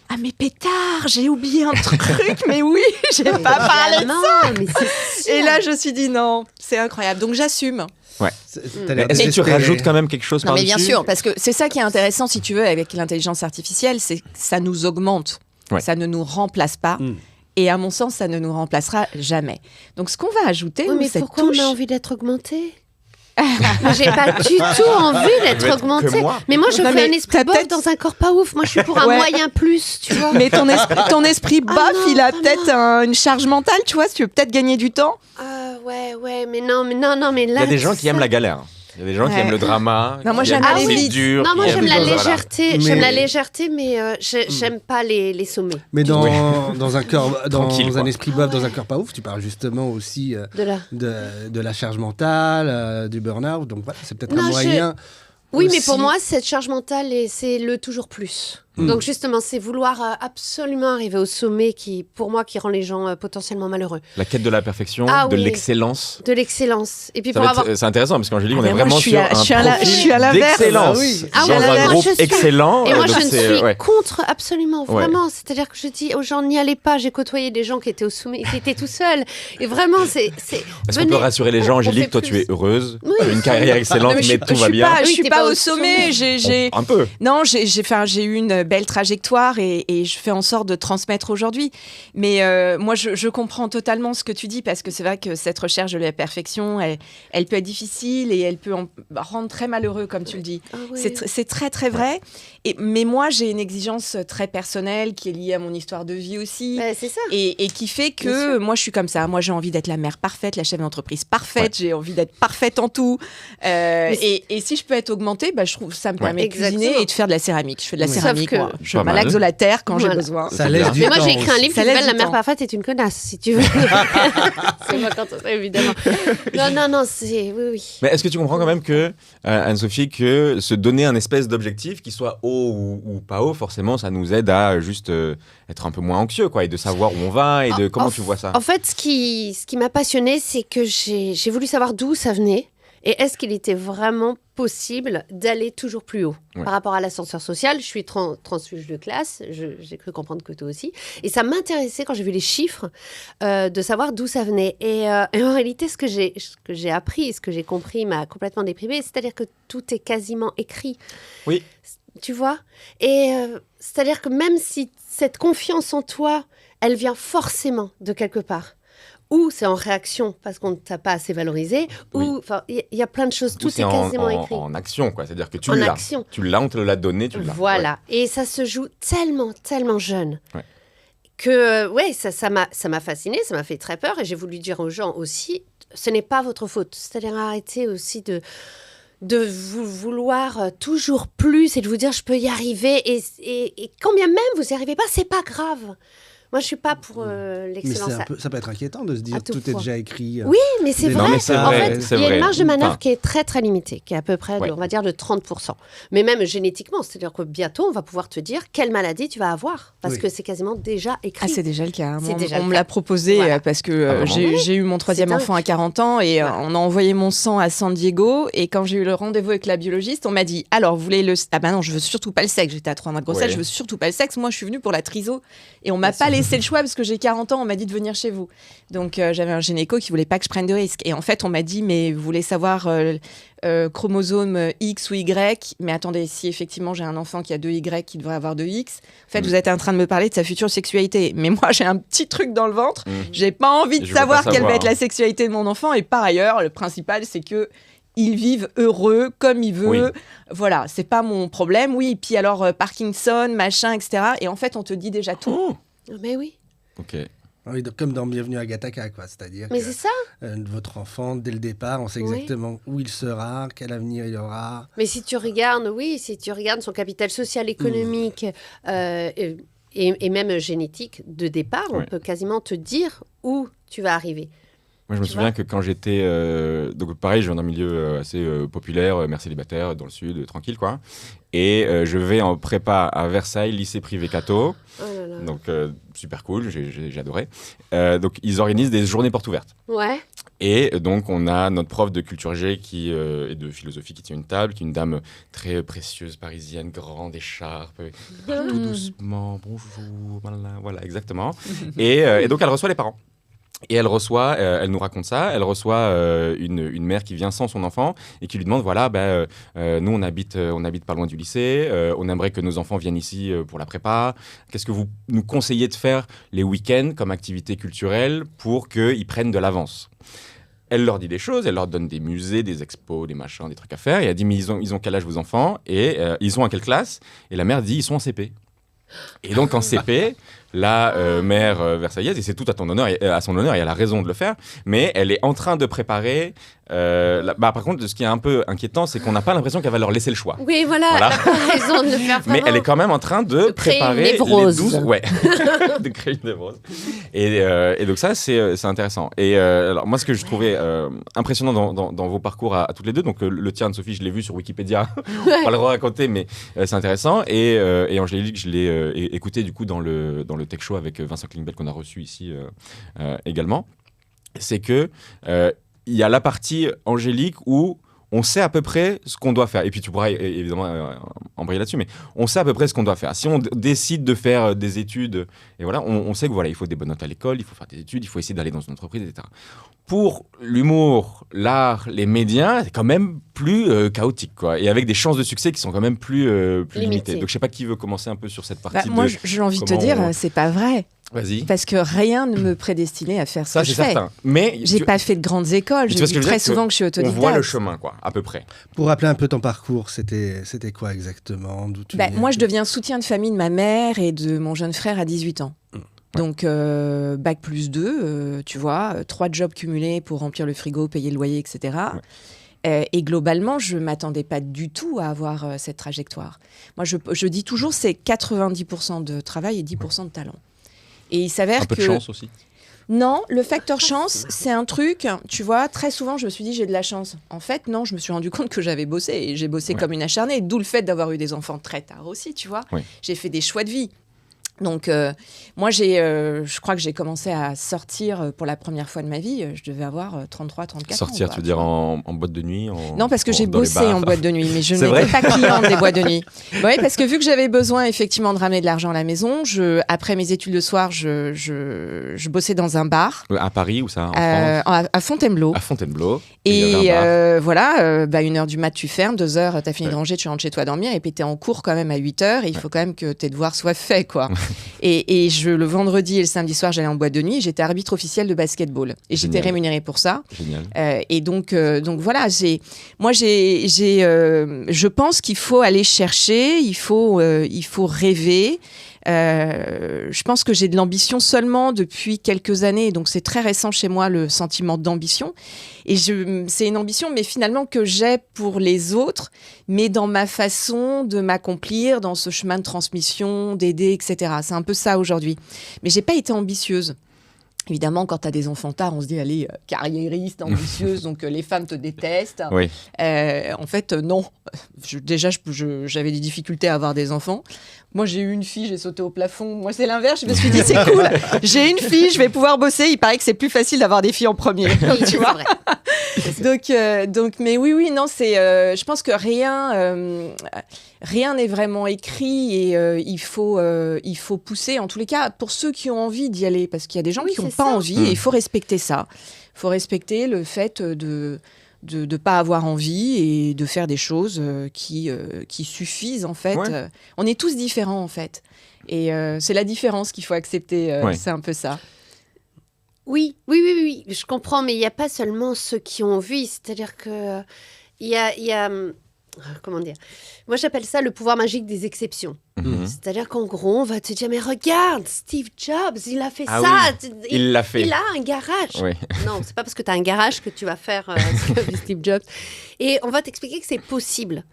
ah mais pétard, j'ai oublié un truc, mais oui, j'ai pas parlé de ça. Mais et là, je me suis dit, non, c'est incroyable. Donc j'assume. Ouais. Est-ce que tu rajoutes quand même quelque chose par-dessus ? Mais bien sûr, parce que c'est ça qui est intéressant, si tu veux, avec l'intelligence artificielle, c'est que ça nous augmente. Ça ne nous remplace pas. Et à mon sens, ça ne nous remplacera jamais. Donc, ce qu'on va ajouter, mais cette pourquoi touche... on a envie d'être augmenté? J'ai pas du tout envie d'être augmenté. Mais moi, je fais un esprit bof dans un corps pas ouf. Moi, je suis pour un moyen plus, tu vois. Mais ton esprit bof, il a peut-être une charge mentale, tu vois. Si tu veux peut-être gagner du temps. Ouais, mais non, mais là. Il y a des gens qui aiment la galère. Il y a des gens qui aiment le drama. Non, moi j'aime aller vite. Non, moi j'aime la légèreté. J'aime la légèreté, mais j'aime pas les sommets. Mais dans un esprit bof, dans un corps pas ouf, tu parles justement aussi de la charge mentale, du burn-out. Donc voilà, c'est peut-être un moyen. Oui, mais pour moi, cette charge mentale, c'est le toujours plus. Donc justement, c'est vouloir absolument arriver au sommet qui rend les gens potentiellement malheureux. La quête de la perfection, l'excellence. De l'excellence. Et puis c'est intéressant parce qu'Angélique, on est vraiment sur un profil d'excellence. Dans un groupe excellent. Et moi, je suis contre absolument, vraiment. C'est-à-dire que je dis aux gens, n'y allez pas. J'ai côtoyé des gens qui étaient au sommet, qui étaient tout seuls. Et vraiment, c'est. Est-ce qu'on peut rassurer les gens, Angélique, toi, tu es heureuse, tu as une carrière excellente, mais tout va bien. Je suis pas au sommet. Un peu. Non, j'ai eu une belle trajectoire et je fais en sorte de transmettre aujourd'hui. Mais moi, je comprends totalement ce que tu dis parce que c'est vrai que cette recherche de la perfection, elle peut être difficile et elle peut rendre très malheureux, comme tu le dis. C'est très, très vrai. Mais moi, j'ai une exigence très personnelle qui est liée à mon histoire de vie aussi. C'est ça. Et qui fait que moi, je suis comme ça. Moi, j'ai envie d'être la mère parfaite, la chef d'entreprise parfaite. J'ai envie d'être parfaite en tout. Et si je peux être augmentée, je trouve que ça me permet de cuisiner et de faire de la céramque. Je fais de la céramique, moi. Je malaxe de la terre quand j'ai besoin. Ça laisse du mais temps. moi, j'ai écrit un livre qui s'appelle La mère temps. parfaite est une connasse, si tu veux. C'est pas quand ça, évidemment. Non, c'est... Oui. Mais est-ce que tu comprends quand même que, Anne-Sophie, que se donner un espèce d'objectif, qu'il soit haut ou pas haut, forcément, ça nous aide à juste être un peu moins anxieux, quoi, et de savoir où on va, et de comment tu vois ça? En fait, ce qui m'a passionnée, c'est que j'ai voulu savoir d'où ça venait. Et est-ce qu'il était vraiment possible d'aller toujours plus haut par rapport à l'ascenseur social? Je suis transfuge de classe, j'ai cru comprendre que toi aussi. Et ça m'intéressait quand j'ai vu les chiffres de savoir d'où ça venait. Et en réalité, ce que j'ai appris, ce que j'ai compris m'a complètement déprimée. C'est-à-dire que tout est quasiment écrit. Oui. Tu vois? Et c'est-à-dire que même si cette confiance en toi, elle vient forcément de quelque part. Ou c'est en réaction parce qu'on ne t'a pas assez valorisé, ou il y a plein de choses, tout est quasiment écrit. En action, quoi. C'est-à-dire que tu l'as. Tu l'as, on te l'a donné, tu l'as. Voilà, et ça se joue tellement, tellement jeune que ça m'a fascinée, ça m'a fait très peur, et j'ai voulu dire aux gens aussi, ce n'est pas votre faute. C'est-à-dire arrêter aussi de vous vouloir toujours plus et de vous dire je peux y arriver, et quand bien même vous n'y arrivez pas, c'est pas grave. Moi, je suis pas pour l'excellence. Mais ça peut être inquiétant de se dire tout est déjà écrit. Oui, mais c'est vrai. Mais c'est en vrai, fait, il y a une marge de manœuvre qui est très très limitée, qui est à peu près, Ouais. on va dire, de 30%. Mais même génétiquement, c'est-à-dire que bientôt, on va pouvoir te dire quelle maladie tu vas avoir, parce que c'est quasiment déjà écrit. Ah, c'est déjà le cas. C'est déjà on le me cas. l'a proposé Voilà. parce que j'ai eu mon 3e enfant à 40 ans et on a envoyé mon sang à San Diego. Et quand j'ai eu le rendez-vous avec la biologiste, on m'a dit alors, vous voulez le. Ah ben non, je veux surtout pas le sexe. J'étais à 3 mois de grossesse, je veux surtout pas le sexe. Moi, je suis venue pour la triso. Et on m'a pas laissé le choix parce que j'ai 40 ans. On m'a dit de venir chez vous. Donc, j'avais un gynéco qui voulait pas que je prenne de risques. Et en fait, on m'a dit mais vous voulez savoir chromosome X ou Y, mais attendez, si effectivement j'ai un enfant qui a 2 Y qui devrait avoir 2 X, en fait vous êtes en train de me parler de sa future sexualité, mais moi j'ai un petit truc dans le ventre, j'ai pas envie de savoir quelle va être la sexualité de mon enfant, et par ailleurs le principal c'est que ils vivent heureux comme ils veulent, voilà, c'est pas mon problème. Oui, puis alors Parkinson, machin, etc. Et en fait on te dit déjà tout. Mais oui. Ok. Oui, comme dans Bienvenue à Gattaca, quoi. C'est-à-dire Mais que c'est ça. Votre enfant, dès le départ, on sait exactement où il sera, quel avenir il aura. Mais si tu regardes, son capital social, économique et même génétique de départ, on peut quasiment te dire où tu vas arriver. Moi, je me souviens que quand j'étais... donc, pareil, je viens d'un milieu assez populaire, mère célibataire, dans le sud, tranquille, quoi. Et je vais en prépa à Versailles, lycée privé catho. Oh là là. Donc, super cool, j'ai adoré. Donc, ils organisent des journées portes ouvertes. Ouais. Et donc, on a notre prof de culture G et de philosophie qui tient une table, qui est une dame très précieuse, parisienne, grande écharpe, tout doucement, bonjour, voilà, exactement. Et donc, elle reçoit les parents. Et elle nous raconte ça, elle reçoit une mère qui vient sans son enfant et qui lui demande, voilà, nous on habite pas loin du lycée, on aimerait que nos enfants viennent ici pour la prépa. Qu'est-ce que vous nous conseillez de faire les week-ends comme activité culturelle pour qu'ils prennent de l'avance ? Elle leur dit des choses, elle leur donne des musées, des expos, des machins, des trucs à faire. Et elle dit, mais ils ont quel âge vos enfants ? Et ils sont à quelle classe ? Et la mère dit, ils sont en CP. Et donc en CP, la mère versaillaise, et c'est tout à son honneur, et elle a raison de le faire, mais elle est en train de préparer... par contre, ce qui est un peu inquiétant, c'est qu'on n'a pas l'impression qu'elle va leur laisser le choix. Oui, voilà. Elle a pas raison de le faire. Mais elle est quand même en train de préparer créer une névrose. Les 12... Ouais, de créer une névrose. Et donc ça, c'est intéressant. Et alors, moi, ce que je trouvais impressionnant dans vos parcours à toutes les deux, donc le tien, Sophie, je l'ai vu sur Wikipédia, on va le raconter, mais c'est intéressant. Et Angélique, je l'ai écouté du coup dans le Tech Show avec Vincent Klingbeil qu'on a reçu ici également. C'est que il y a la partie Angélique où on sait à peu près ce qu'on doit faire. Et puis tu pourras évidemment embrayer là-dessus, mais on sait à peu près ce qu'on doit faire. Si on décide de faire des études, et voilà, on sait que voilà, il faut des bonnes notes à l'école, il faut faire des études, il faut essayer d'aller dans une entreprise, etc. Pour l'humour, l'art, les médias, c'est quand même plus chaotique, quoi. Et avec des chances de succès qui sont quand même plus limitées. Donc je sais pas qui veut commencer un peu sur cette partie. Moi, j'ai envie de te dire, c'est pas vrai. Vas-y. Parce que rien ne me prédestinait à faire ce ça, que je c'est fais. Certain. Mais j'ai pas fait de grandes écoles. Je dis très souvent que je suis autodidacte. On voit le chemin, quoi, à peu près. Pour rappeler un peu ton parcours, c'était quoi exactement ? D'où tu moi, je deviens soutien de famille de ma mère et de mon jeune frère à 18 ans. Donc, bac plus 2, tu vois, 3 jobs cumulés pour remplir le frigo, payer le loyer, etc. Et globalement, je ne m'attendais pas du tout à avoir cette trajectoire. Moi, je dis toujours, c'est 90% de travail et 10% de talent. Et il s'avère que... Un peu de chance aussi. Non, le facteur chance, c'est un truc, tu vois, très souvent, je me suis dit, j'ai de la chance. En fait, non, je me suis rendu compte que j'avais bossé, et j'ai bossé comme une acharnée, d'où le fait d'avoir eu des enfants très tard aussi, tu vois. J'ai fait des choix de vie. Donc, moi, je crois que j'ai commencé à sortir pour la première fois de ma vie. Je devais avoir 33, 34 ans. Sortir, tu veux dire en boîte de nuit Non, parce que j'ai bossé en boîte de nuit, mais je n'étais pas cliente des boîtes de nuit. Oui, parce que vu que j'avais besoin, effectivement, de ramener de l'argent à la maison, après mes études de soir, je bossais dans un bar. À Paris, ou ça, en France à Fontainebleau. À Fontainebleau. Et voilà, 1h du mat, tu fermes, 2h, t'as fini de ranger, tu rentres chez toi dormir, et puis t'es en cours quand même à 8h, et il faut quand même que tes devoirs soient faits, quoi. Et le vendredi et le samedi soir, j'allais en boîte de nuit. J'étais arbitre officiel de basketball. Et j'étais rémunérée pour ça. Génial. Et donc voilà, je pense qu'il faut aller chercher, il faut rêver. Je pense que j'ai de l'ambition seulement depuis quelques années, donc c'est très récent chez moi le sentiment d'ambition. Et c'est une ambition, mais finalement que j'ai pour les autres, mais dans ma façon de m'accomplir, dans ce chemin de transmission, d'aider, etc. C'est un peu ça aujourd'hui. Mais j'ai pas été ambitieuse. Évidemment, quand tu as des enfants tard, on se dit, allez, carriériste, ambitieuse, donc les femmes te détestent. Oui. En fait, non. J'avais des difficultés à avoir des enfants. Moi, j'ai eu une fille, j'ai sauté au plafond. Moi, c'est l'inverse. Je me suis dit, c'est cool. J'ai une fille, je vais pouvoir bosser. Il paraît que c'est plus facile d'avoir des filles en premier. Oui, tu vois. Vrai. Donc, mais oui, non, c'est. Je pense que rien n'est vraiment écrit et il faut pousser. En tous les cas, pour ceux qui ont envie d'y aller, parce qu'il y a des gens qui n'ont pas envie, et il faut respecter ça. Il faut respecter le fait de pas avoir envie et de faire des choses qui suffisent en fait. Ouais. On est tous différents en fait. Et c'est la différence qu'il faut accepter. C'est un peu ça. Oui, je comprends, mais il n'y a pas seulement ceux qui ont envie, c'est-à-dire que il y a comment dire ? Moi, j'appelle ça le pouvoir magique des exceptions. C'est-à-dire qu'en gros, on va te dire, mais regarde, Steve Jobs, il a fait ça. Oui, il l'a fait. Il a un garage. Oui. Non, c'est pas parce que tu as un garage que tu vas faire ce que fait Steve Jobs. Et on va t'expliquer que c'est possible.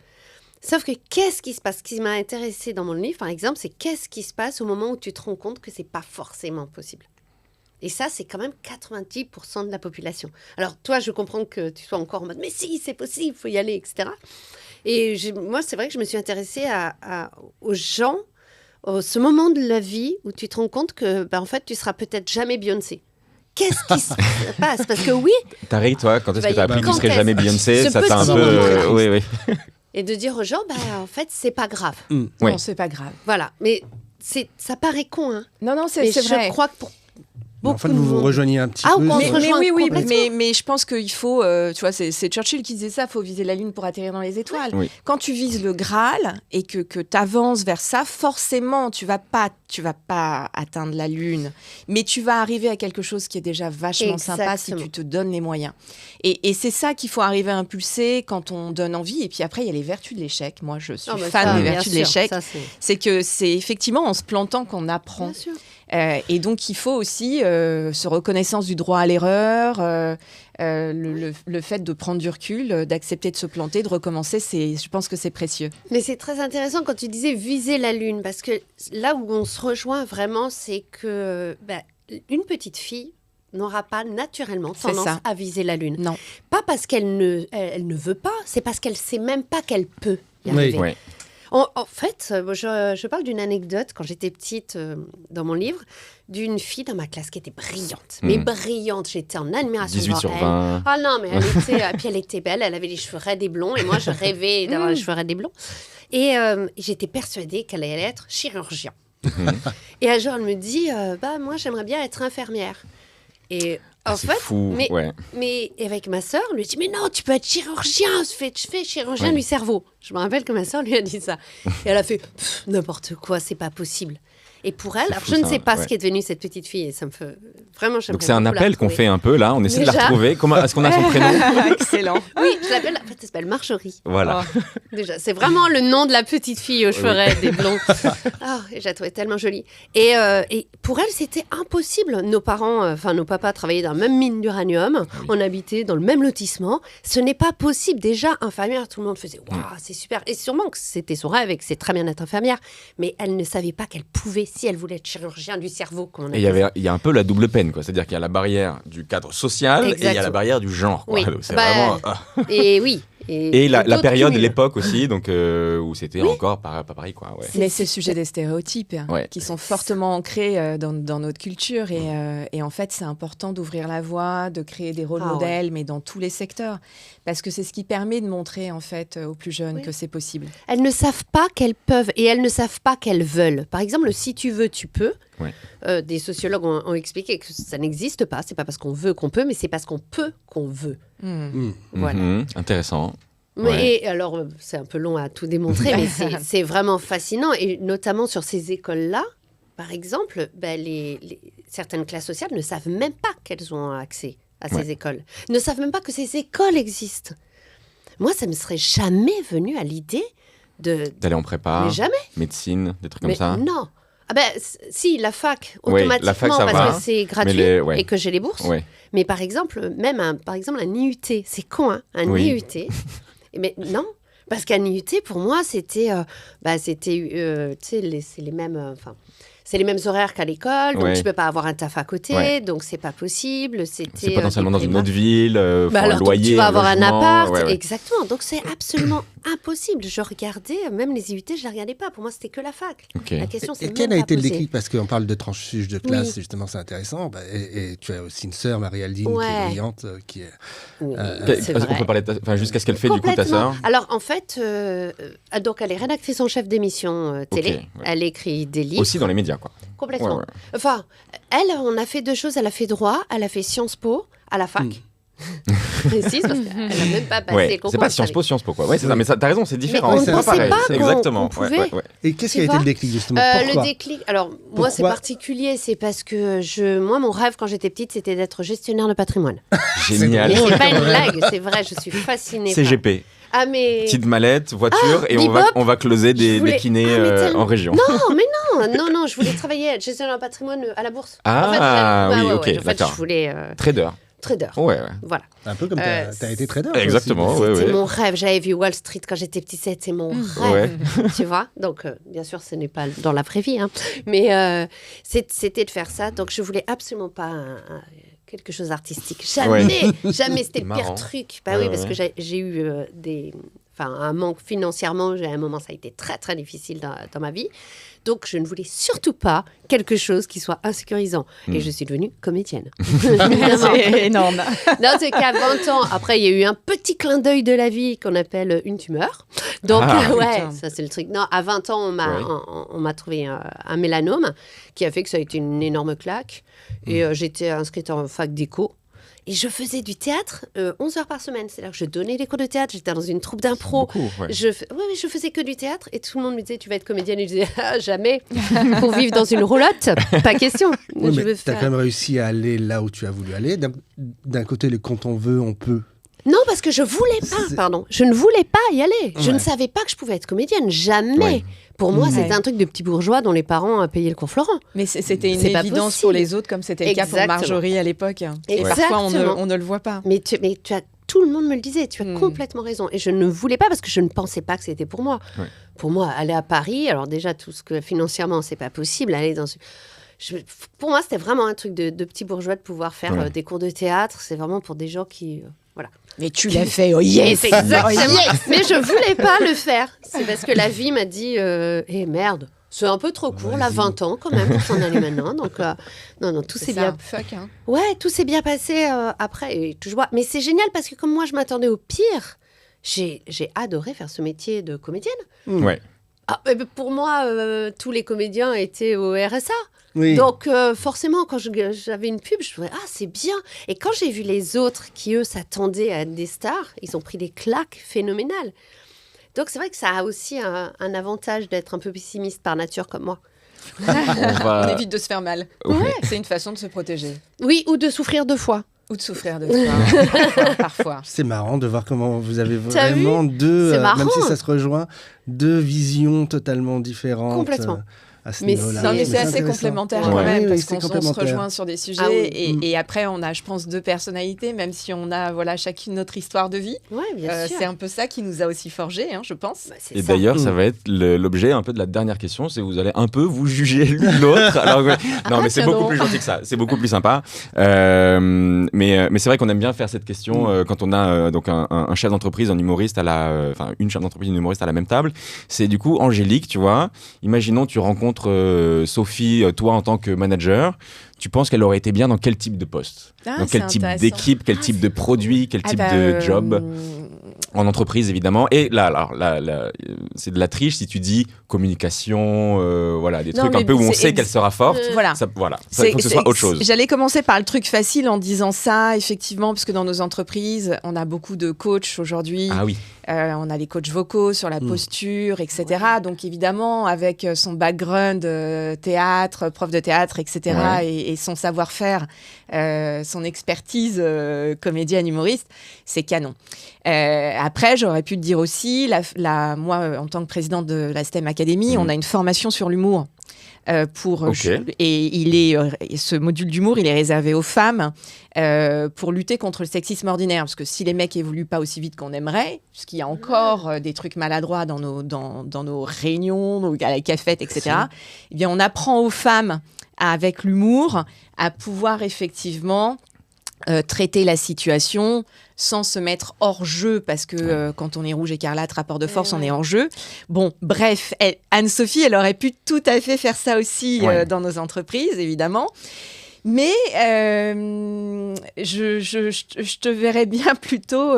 Sauf que qu'est-ce qui se passe ? Ce qui m'a intéressé dans mon livre, par exemple, c'est qu'est-ce qui se passe au moment où tu te rends compte que c'est pas forcément possible. Et ça, c'est quand même 90% de la population. Alors, toi, je comprends que tu sois encore en mode « mais si, c'est possible, il faut y aller, etc. » Et moi, c'est vrai que je me suis intéressée aux gens, ce moment de la vie où tu te rends compte que, en fait, tu seras peut-être jamais Beyoncé. Qu'est-ce qui se passe ? Parce que oui... Tariq, toi, quand est-ce que tu as appris que tu serais jamais Beyoncé ? Ce Ça t'a un petit peu... moment. oui. Et de dire aux gens, en fait, c'est pas grave. Non, c'est pas grave. Voilà, mais ça paraît con, hein. Non, c'est Mais vrai. je crois que pour En fait, vous rejoignez un petit peu. on se rejoint oui, complètement. mais je pense qu'il faut, tu vois, c'est Churchill qui disait ça, il faut viser la Lune pour atterrir dans les étoiles. Oui. Quand tu vises le Graal et que tu avances vers ça, forcément, tu vas pas atteindre la Lune, mais tu vas arriver à quelque chose qui est déjà vachement sympa si tu te donnes les moyens. Et c'est ça qu'il faut arriver à impulser quand on donne envie. Et puis après, il y a les vertus de l'échec. Moi, je suis fan des vertus de l'échec. C'est que c'est effectivement en se plantant qu'on apprend. Bien sûr. Et donc, il faut aussi ce reconnaissance du droit à l'erreur, le fait de prendre du recul, d'accepter de se planter, de recommencer, je pense que c'est précieux. Mais c'est très intéressant quand tu disais viser la Lune, parce que là où on se rejoint vraiment, c'est que une petite fille n'aura pas naturellement tendance à viser la Lune. Non. Pas parce qu'elle ne veut pas, c'est parce qu'elle ne sait même pas qu'elle peut y arriver. Oui. En fait, je parle d'une anecdote quand j'étais petite dans mon livre, d'une fille dans ma classe qui était brillante. Mais brillante, j'étais en admiration 18 sur devant 20. elle. Ah non, mais puis elle était belle, elle avait les cheveux raides et blonds, et moi je rêvais d'avoir les cheveux raides et blonds. Et j'étais persuadée qu'elle allait être chirurgien. Et un jour, elle me dit, moi j'aimerais bien être infirmière. Et en fait, fou, mais avec ma sœur, lui dit, mais non, tu peux être chirurgien, fais chirurgien du cerveau. Je me rappelle que ma sœur lui a dit ça. Et elle a fait, n'importe quoi, c'est pas possible. Et pour elle, alors je ne sais pas ce qui est devenu cette petite fille, et ça me fait vraiment... Donc c'est un appel qu'on fait un peu là, on essaie de la retrouver. Est-ce qu'on a son prénom ? Excellent. Oui, je l'appelle, en fait, elle s'appelle Marjorie. Voilà. Oh, déjà, c'est vraiment le nom de la petite fille aux cheveux raides et blonds. Et je la trouvais tellement jolie. Et pour elle, c'était impossible. Nos parents, nos papas travaillaient dans la même mine d'uranium, on habitait dans le même lotissement. Ce n'est pas possible. Déjà, infirmière, tout le monde faisait « Waouh, c'est super !» Et sûrement que c'était son rêve et que c'est très bien d'être infirmière, mais elle ne savait pas qu'elle pouvait, si elle voulait être chirurgien du cerveau, comme on Et il y a un peu la double peine, quoi. C'est-à-dire qu'il y a la barrière du cadre social et il y a la barrière du genre. Quoi. Oui. Donc, c'est vraiment... Et oui. Et la période, l'époque aussi, donc, où c'était encore pas pareil. Quoi, ouais. Mais c'est le sujet des stéréotypes qui sont fortement ancrés dans notre culture. Et en fait, c'est important d'ouvrir la voie, de créer des rôles modèles, mais dans tous les secteurs. Parce que c'est ce qui permet de montrer en fait, aux plus jeunes que c'est possible. Elles ne savent pas qu'elles peuvent et elles ne savent pas qu'elles veulent. Par exemple, si tu veux, tu peux. Des sociologues ont expliqué que ça n'existe pas. C'est pas parce qu'on veut qu'on peut, mais c'est parce qu'on peut qu'on veut. Voilà. Intéressant. Mais alors, c'est un peu long à tout démontrer, mais c'est vraiment fascinant. Et notamment sur ces écoles-là, par exemple, certaines classes sociales ne savent même pas qu'elles ont accès à ces écoles. Ne savent même pas que ces écoles existent. Moi, ça ne me serait jamais venu à l'idée d'aller en prépa, mais jamais. médecine, des trucs comme ça. Non. Si, la fac, Oui, automatiquement, la fac, ça parce va, que c'est gratuit et que j'ai les bourses. Ouais. Mais par exemple, un IUT, c'est con, hein, un IUT. Mais non, parce qu'un IUT, pour moi, c'était c'est les mêmes... c'est les mêmes horaires qu'à l'école, donc tu peux pas avoir un taf à côté, donc c'est pas possible. C'est potentiellement dans une autre ville, un loyer, tu vas avoir un appart, ouais. exactement. Donc c'est absolument impossible. Je regardais, même les IUT, je les regardais pas. Pour moi, c'était que la fac. Okay. La question, c'est et quel a été le déclic? Parce qu'on parle de tranches de classe, justement, c'est intéressant. Et tu as aussi une sœur, Marie-Aldine, qui est brillante, qui est... c'est vrai. On peut parler jusqu'à ce qu'elle fait, du coup, ta sœur? Alors, en fait, donc elle est rédactrice en chef d'émission télé. Elle écrit des livres. Aussi dans les médias, quoi. Complètement. Enfin, elle, on a fait 2 choses. Elle a fait droit, elle a fait Sciences Po à la fac. Précise, parce qu'elle n'a même pas passé les concours. C'est pas Sciences Po, quoi. Ouais, c'est ça, mais t'as raison, c'est différent. Mais on ne pensait pas exactement. Et qu'est-ce qui a été le déclic, justement? Pourquoi? Le déclic, alors, moi, c'est particulier. C'est parce que moi, mon rêve, quand j'étais petite, c'était d'être gestionnaire de patrimoine. Génial. Mais c'est pas une blague, c'est vrai, je suis fascinée. CGP. Petite mallette, voiture, et on va closer des kinés en région. Non, je voulais travailler gestionnaire de patrimoine à la bourse. Ok, d'accord. Je voulais... Trader. Ouais. Voilà. Un peu comme t'as été trader. Exactement, C'était mon rêve. J'avais vu Wall Street quand j'étais petite, c'était mon rêve. Tu vois. Donc, bien sûr, ce n'est pas dans la vraie vie, hein. Mais c'était de faire ça. Donc, je voulais absolument pas quelque chose d'artistique. Jamais, c'était le pire truc. Parce que j'ai eu un manque financièrement. À un moment, ça a été très, très difficile dans ma vie. Donc, je ne voulais surtout pas quelque chose qui soit insécurisant. Et je suis devenue comédienne. C'est énorme. Non, c'est qu'à 20 ans, après, il y a eu un petit clin d'œil de la vie qu'on appelle une tumeur. Donc, ça, c'est le truc. Non, à 20 ans, on m'a trouvé un mélanome qui a fait que ça a été une énorme claque. Et j'étais inscrite en fac d'éco. Et je faisais du théâtre 11 heures par semaine. C'est-à-dire que je donnais des cours de théâtre, j'étais dans une troupe d'impro. Je faisais que du théâtre et tout le monde me disait, tu vas être comédienne. Et je disais, jamais. Pour vivre dans une roulotte, pas question. Oui, mais tu as quand même réussi à aller là où tu as voulu aller. D'un côté, quand on veut, on peut. Non, parce que je ne voulais pas y aller. Je ne savais pas que je pouvais être comédienne. Jamais. Pour moi, c'était un truc de petit bourgeois dont les parents payaient le cours Florent. Mais c'était une évidence pour les autres, comme c'était le cas pour Marjorie à l'époque. Et parfois, on ne le voit pas. Mais tu as, tout le monde me le disait, tu as complètement raison. Et je ne voulais pas parce que je ne pensais pas que c'était pour moi. Pour moi, aller à Paris, alors déjà, tout ce que financièrement, c'est pas possible. Aller dans... pour moi, c'était vraiment un truc de petit bourgeois de pouvoir faire des cours de théâtre. C'est vraiment pour des gens qui... Voilà. Mais tu l'as fait, oh yes! Exactement. Mais je voulais pas le faire. C'est parce que la vie m'a dit, merde, c'est un peu trop court, là, 20 ans quand même, pour s'en aller maintenant. Donc, non, tout s'est bien... tout s'est bien passé après. Et toujours... Mais c'est génial parce que comme moi, je m'attendais au pire, j'ai adoré faire ce métier de comédienne. Ouais. Pour moi, tous les comédiens étaient au RSA. Oui. Donc, forcément, quand j'avais une pub, je trouvais, c'est bien. Et quand j'ai vu les autres qui, eux, s'attendaient à être des stars, ils ont pris des claques phénoménales. Donc, c'est vrai que ça a aussi un avantage d'être un peu pessimiste par nature comme moi. On évite de se faire mal. C'est une façon de se protéger. Oui, ou de souffrir 2 fois. Ou de souffrir de fois, parfois. C'est marrant de voir comment vous avez vraiment même si ça se rejoint, 2 visions totalement différentes. Complètement. Mais c'est assez complémentaire quand même, parce qu'on se rejoint sur des sujets et après on a, je pense, 2 personnalités, même si on a chacune notre histoire de vie. Bien sûr. C'est un peu ça qui nous a aussi forgés, je pense. Et d'ailleurs, ça va être l'objet un peu de la dernière question, c'est vous allez un peu vous juger l'une l'autre. Alors, non, mais c'est beaucoup plus gentil que ça, c'est beaucoup plus sympa. Mais c'est vrai qu'on aime bien faire cette question quand on a donc un chef d'entreprise, un humoriste une chef d'entreprise, une humoriste à la même table. C'est du coup Angélique, tu vois. Imaginons tu rencontres Sophie, toi en tant que manager, tu penses qu'elle aurait été bien dans quel type de poste? Dans quel type d'équipe, quel type de produit, quel type de job? En entreprise, évidemment. Et là, c'est de la triche si tu dis communication, des trucs un peu où on sait qu'elle sera forte. Ça faut que ce soit autre chose. J'allais commencer par le truc facile en disant ça, effectivement, parce que dans nos entreprises, on a beaucoup de coachs aujourd'hui. Ah oui. On a les coachs vocaux sur la posture, etc. Donc évidemment, avec son background théâtre, prof de théâtre, etc. Et son savoir-faire, son expertise comédienne, humoriste, c'est canon. après, j'aurais pu te dire aussi, moi, en tant que présidente de la STEM Academy, on a une formation sur l'humour. Et ce module d'humour, il est réservé aux femmes pour lutter contre le sexisme ordinaire. Parce que si les mecs évoluent pas aussi vite qu'on aimerait, puisqu'il y a encore des trucs maladroits dans nos réunions, à la cafette, etc., eh bien, on apprend aux femmes, avec l'humour, à pouvoir effectivement traiter la situation sans se mettre hors jeu, parce que quand on est rouge écarlate, rapport de force, on est hors jeu. Bon, bref, Anne-Sophie, elle aurait pu tout à fait faire ça aussi dans nos entreprises, évidemment. Mais je te verrais bien plutôt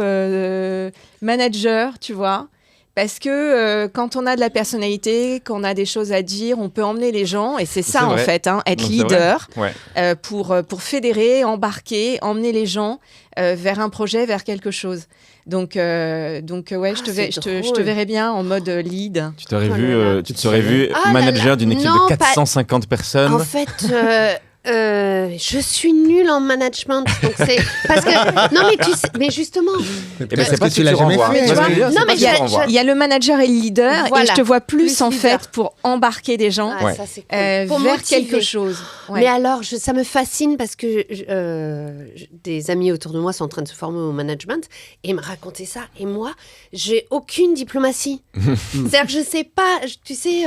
manager, tu vois. Parce que quand on a de la personnalité, qu'on a des choses à dire, on peut emmener les gens. Et c'est ça, en fait, être leader pour fédérer, embarquer, emmener les gens vers un projet, vers quelque chose. Donc je te verrais bien en mode lead. Tu te serais vu manager d'une équipe de 450 personnes. En fait... je suis nulle en management, donc c'est parce que non mais tu sais, mais justement. C'est pas que tu l'as jamais fait. Non mais il y a le manager et le leader, et je te vois plus en fait pour embarquer des gens ça, c'est cool. Pour vers motiver. quelque chose. Ouais. Mais alors, ça me fascine parce que des amis autour de moi sont en train de se former au management et me raconter ça. Et moi, j'ai aucune diplomatie. C'est-à-dire que je sais pas, tu sais,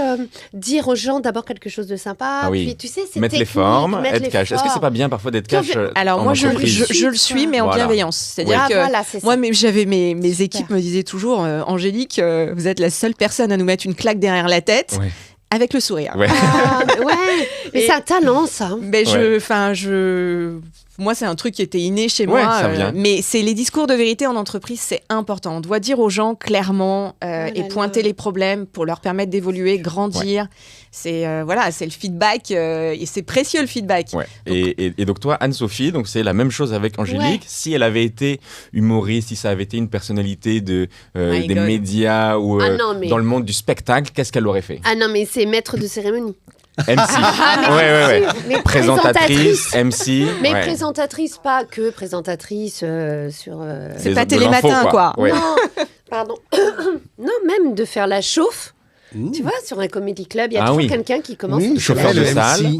dire aux gens d'abord quelque chose de sympa, puis tu sais, c'est mettre les formes. Être cash. Est-ce que c'est pas bien parfois d'être cash Alors moi, je le suis, mais en bienveillance. C'est-à-dire que moi, j'avais mes équipes me disaient toujours, Angélique, vous êtes la seule personne à nous mettre une claque derrière la tête. Avec le sourire. Mais c'est un talent, ça. Mais moi, c'est un truc qui était inné chez moi. Mais c'est les discours de vérité en entreprise, c'est important. On doit dire aux gens clairement et pointer les problèmes pour leur permettre d'évoluer, grandir. C'est c'est le feedback et c'est précieux le feedback. Donc, et donc toi, Anne-Sophie, donc c'est la même chose avec Angélique. Si elle avait été humoriste, si ça avait été une personnalité des médias ou dans le monde du spectacle, qu'est-ce qu'elle aurait fait? Ah non, mais c'est maître de cérémonie. MC. Mais présentatrice, MC. Mais présentatrice, pas que présentatrice sur... C'est pas Télématin, quoi. Non, pardon. Non, même de faire la chauffe. Tu vois, sur un comedy club, il y a toujours quelqu'un qui commence. Chauffeur de salle.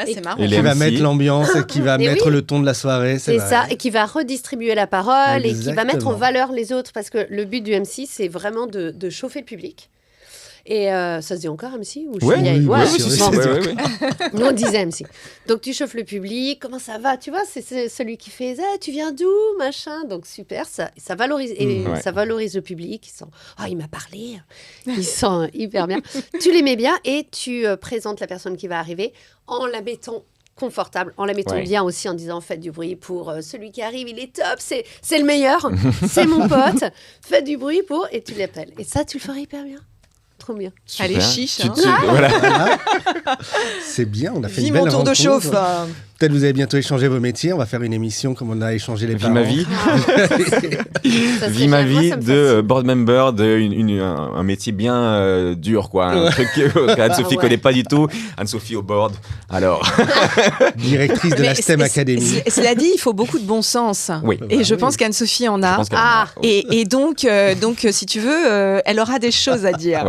C'est marrant. Qui va mettre l'ambiance, qui va mettre le ton de la soirée. C'est ça, et qui va redistribuer la parole et qui va mettre en valeur les autres. Parce que le but du MC, c'est vraiment de chauffer le public. Et ça se dit encore MC ou Oui. Nous, on disait MC. Donc, tu chauffes le public, comment ça va? Tu vois, c'est celui qui fait tu viens d'où? Machin. Donc, super, ça valorise. Et ça valorise le public. Ils sont il m'a parlé. Ils sont hyper bien. Tu les mets bien et tu présentes la personne qui va arriver en la mettant confortable, en la mettant bien aussi, en disant faites du bruit pour celui qui arrive, il est top, c'est le meilleur, c'est mon pote. Faites du bruit pour. Et tu l'appelles. Et ça, tu le ferais hyper bien. Trop bien. Super. Allez, chiche. C'est bien, on a fait une belle rencontre. Mon tour de chauffe. Peut-être vous allez bientôt échanger vos métiers. On va faire une émission comme on a échangé les parents. Vie ma vie de board member un métier bien dur, quoi. Un truc qu'Anne-Sophie connaît pas du tout. Anne-Sophie au board. Alors. Directrice de la STEM Academy. Cela dit, il faut beaucoup de bon sens. Oui. Et je pense qu'Anne-Sophie en a. Et donc, si tu veux, elle aura des choses à dire.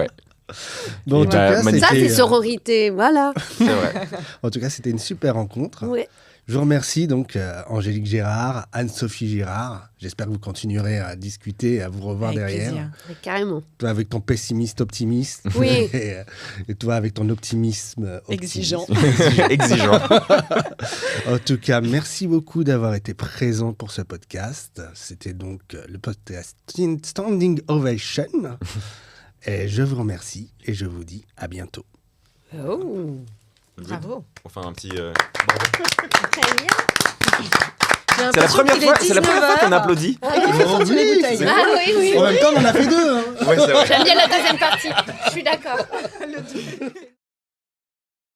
Bon, en tout cas, ça, c'est sororité, voilà. C'est vrai. En tout cas, c'était une super rencontre. Ouais. Je vous remercie donc Angélique Girard, Anne-Sophie Girard. J'espère que vous continuerez à discuter, à vous revoir derrière. Plaisir. Carrément. Toi avec ton pessimiste optimiste. Oui. Et toi avec ton optimisme exigeant. Exigeant. En tout cas, merci beaucoup d'avoir été présent pour ce podcast. C'était donc le podcast Standing Ovation. Et je vous remercie et je vous dis à bientôt. Bravo. Enfin, un petit... Très bien. C'est la première fois qu'on applaudit. Oui. En même temps, on en a fait deux. Ouais, c'est vrai. J'aime bien la deuxième partie. Je suis d'accord.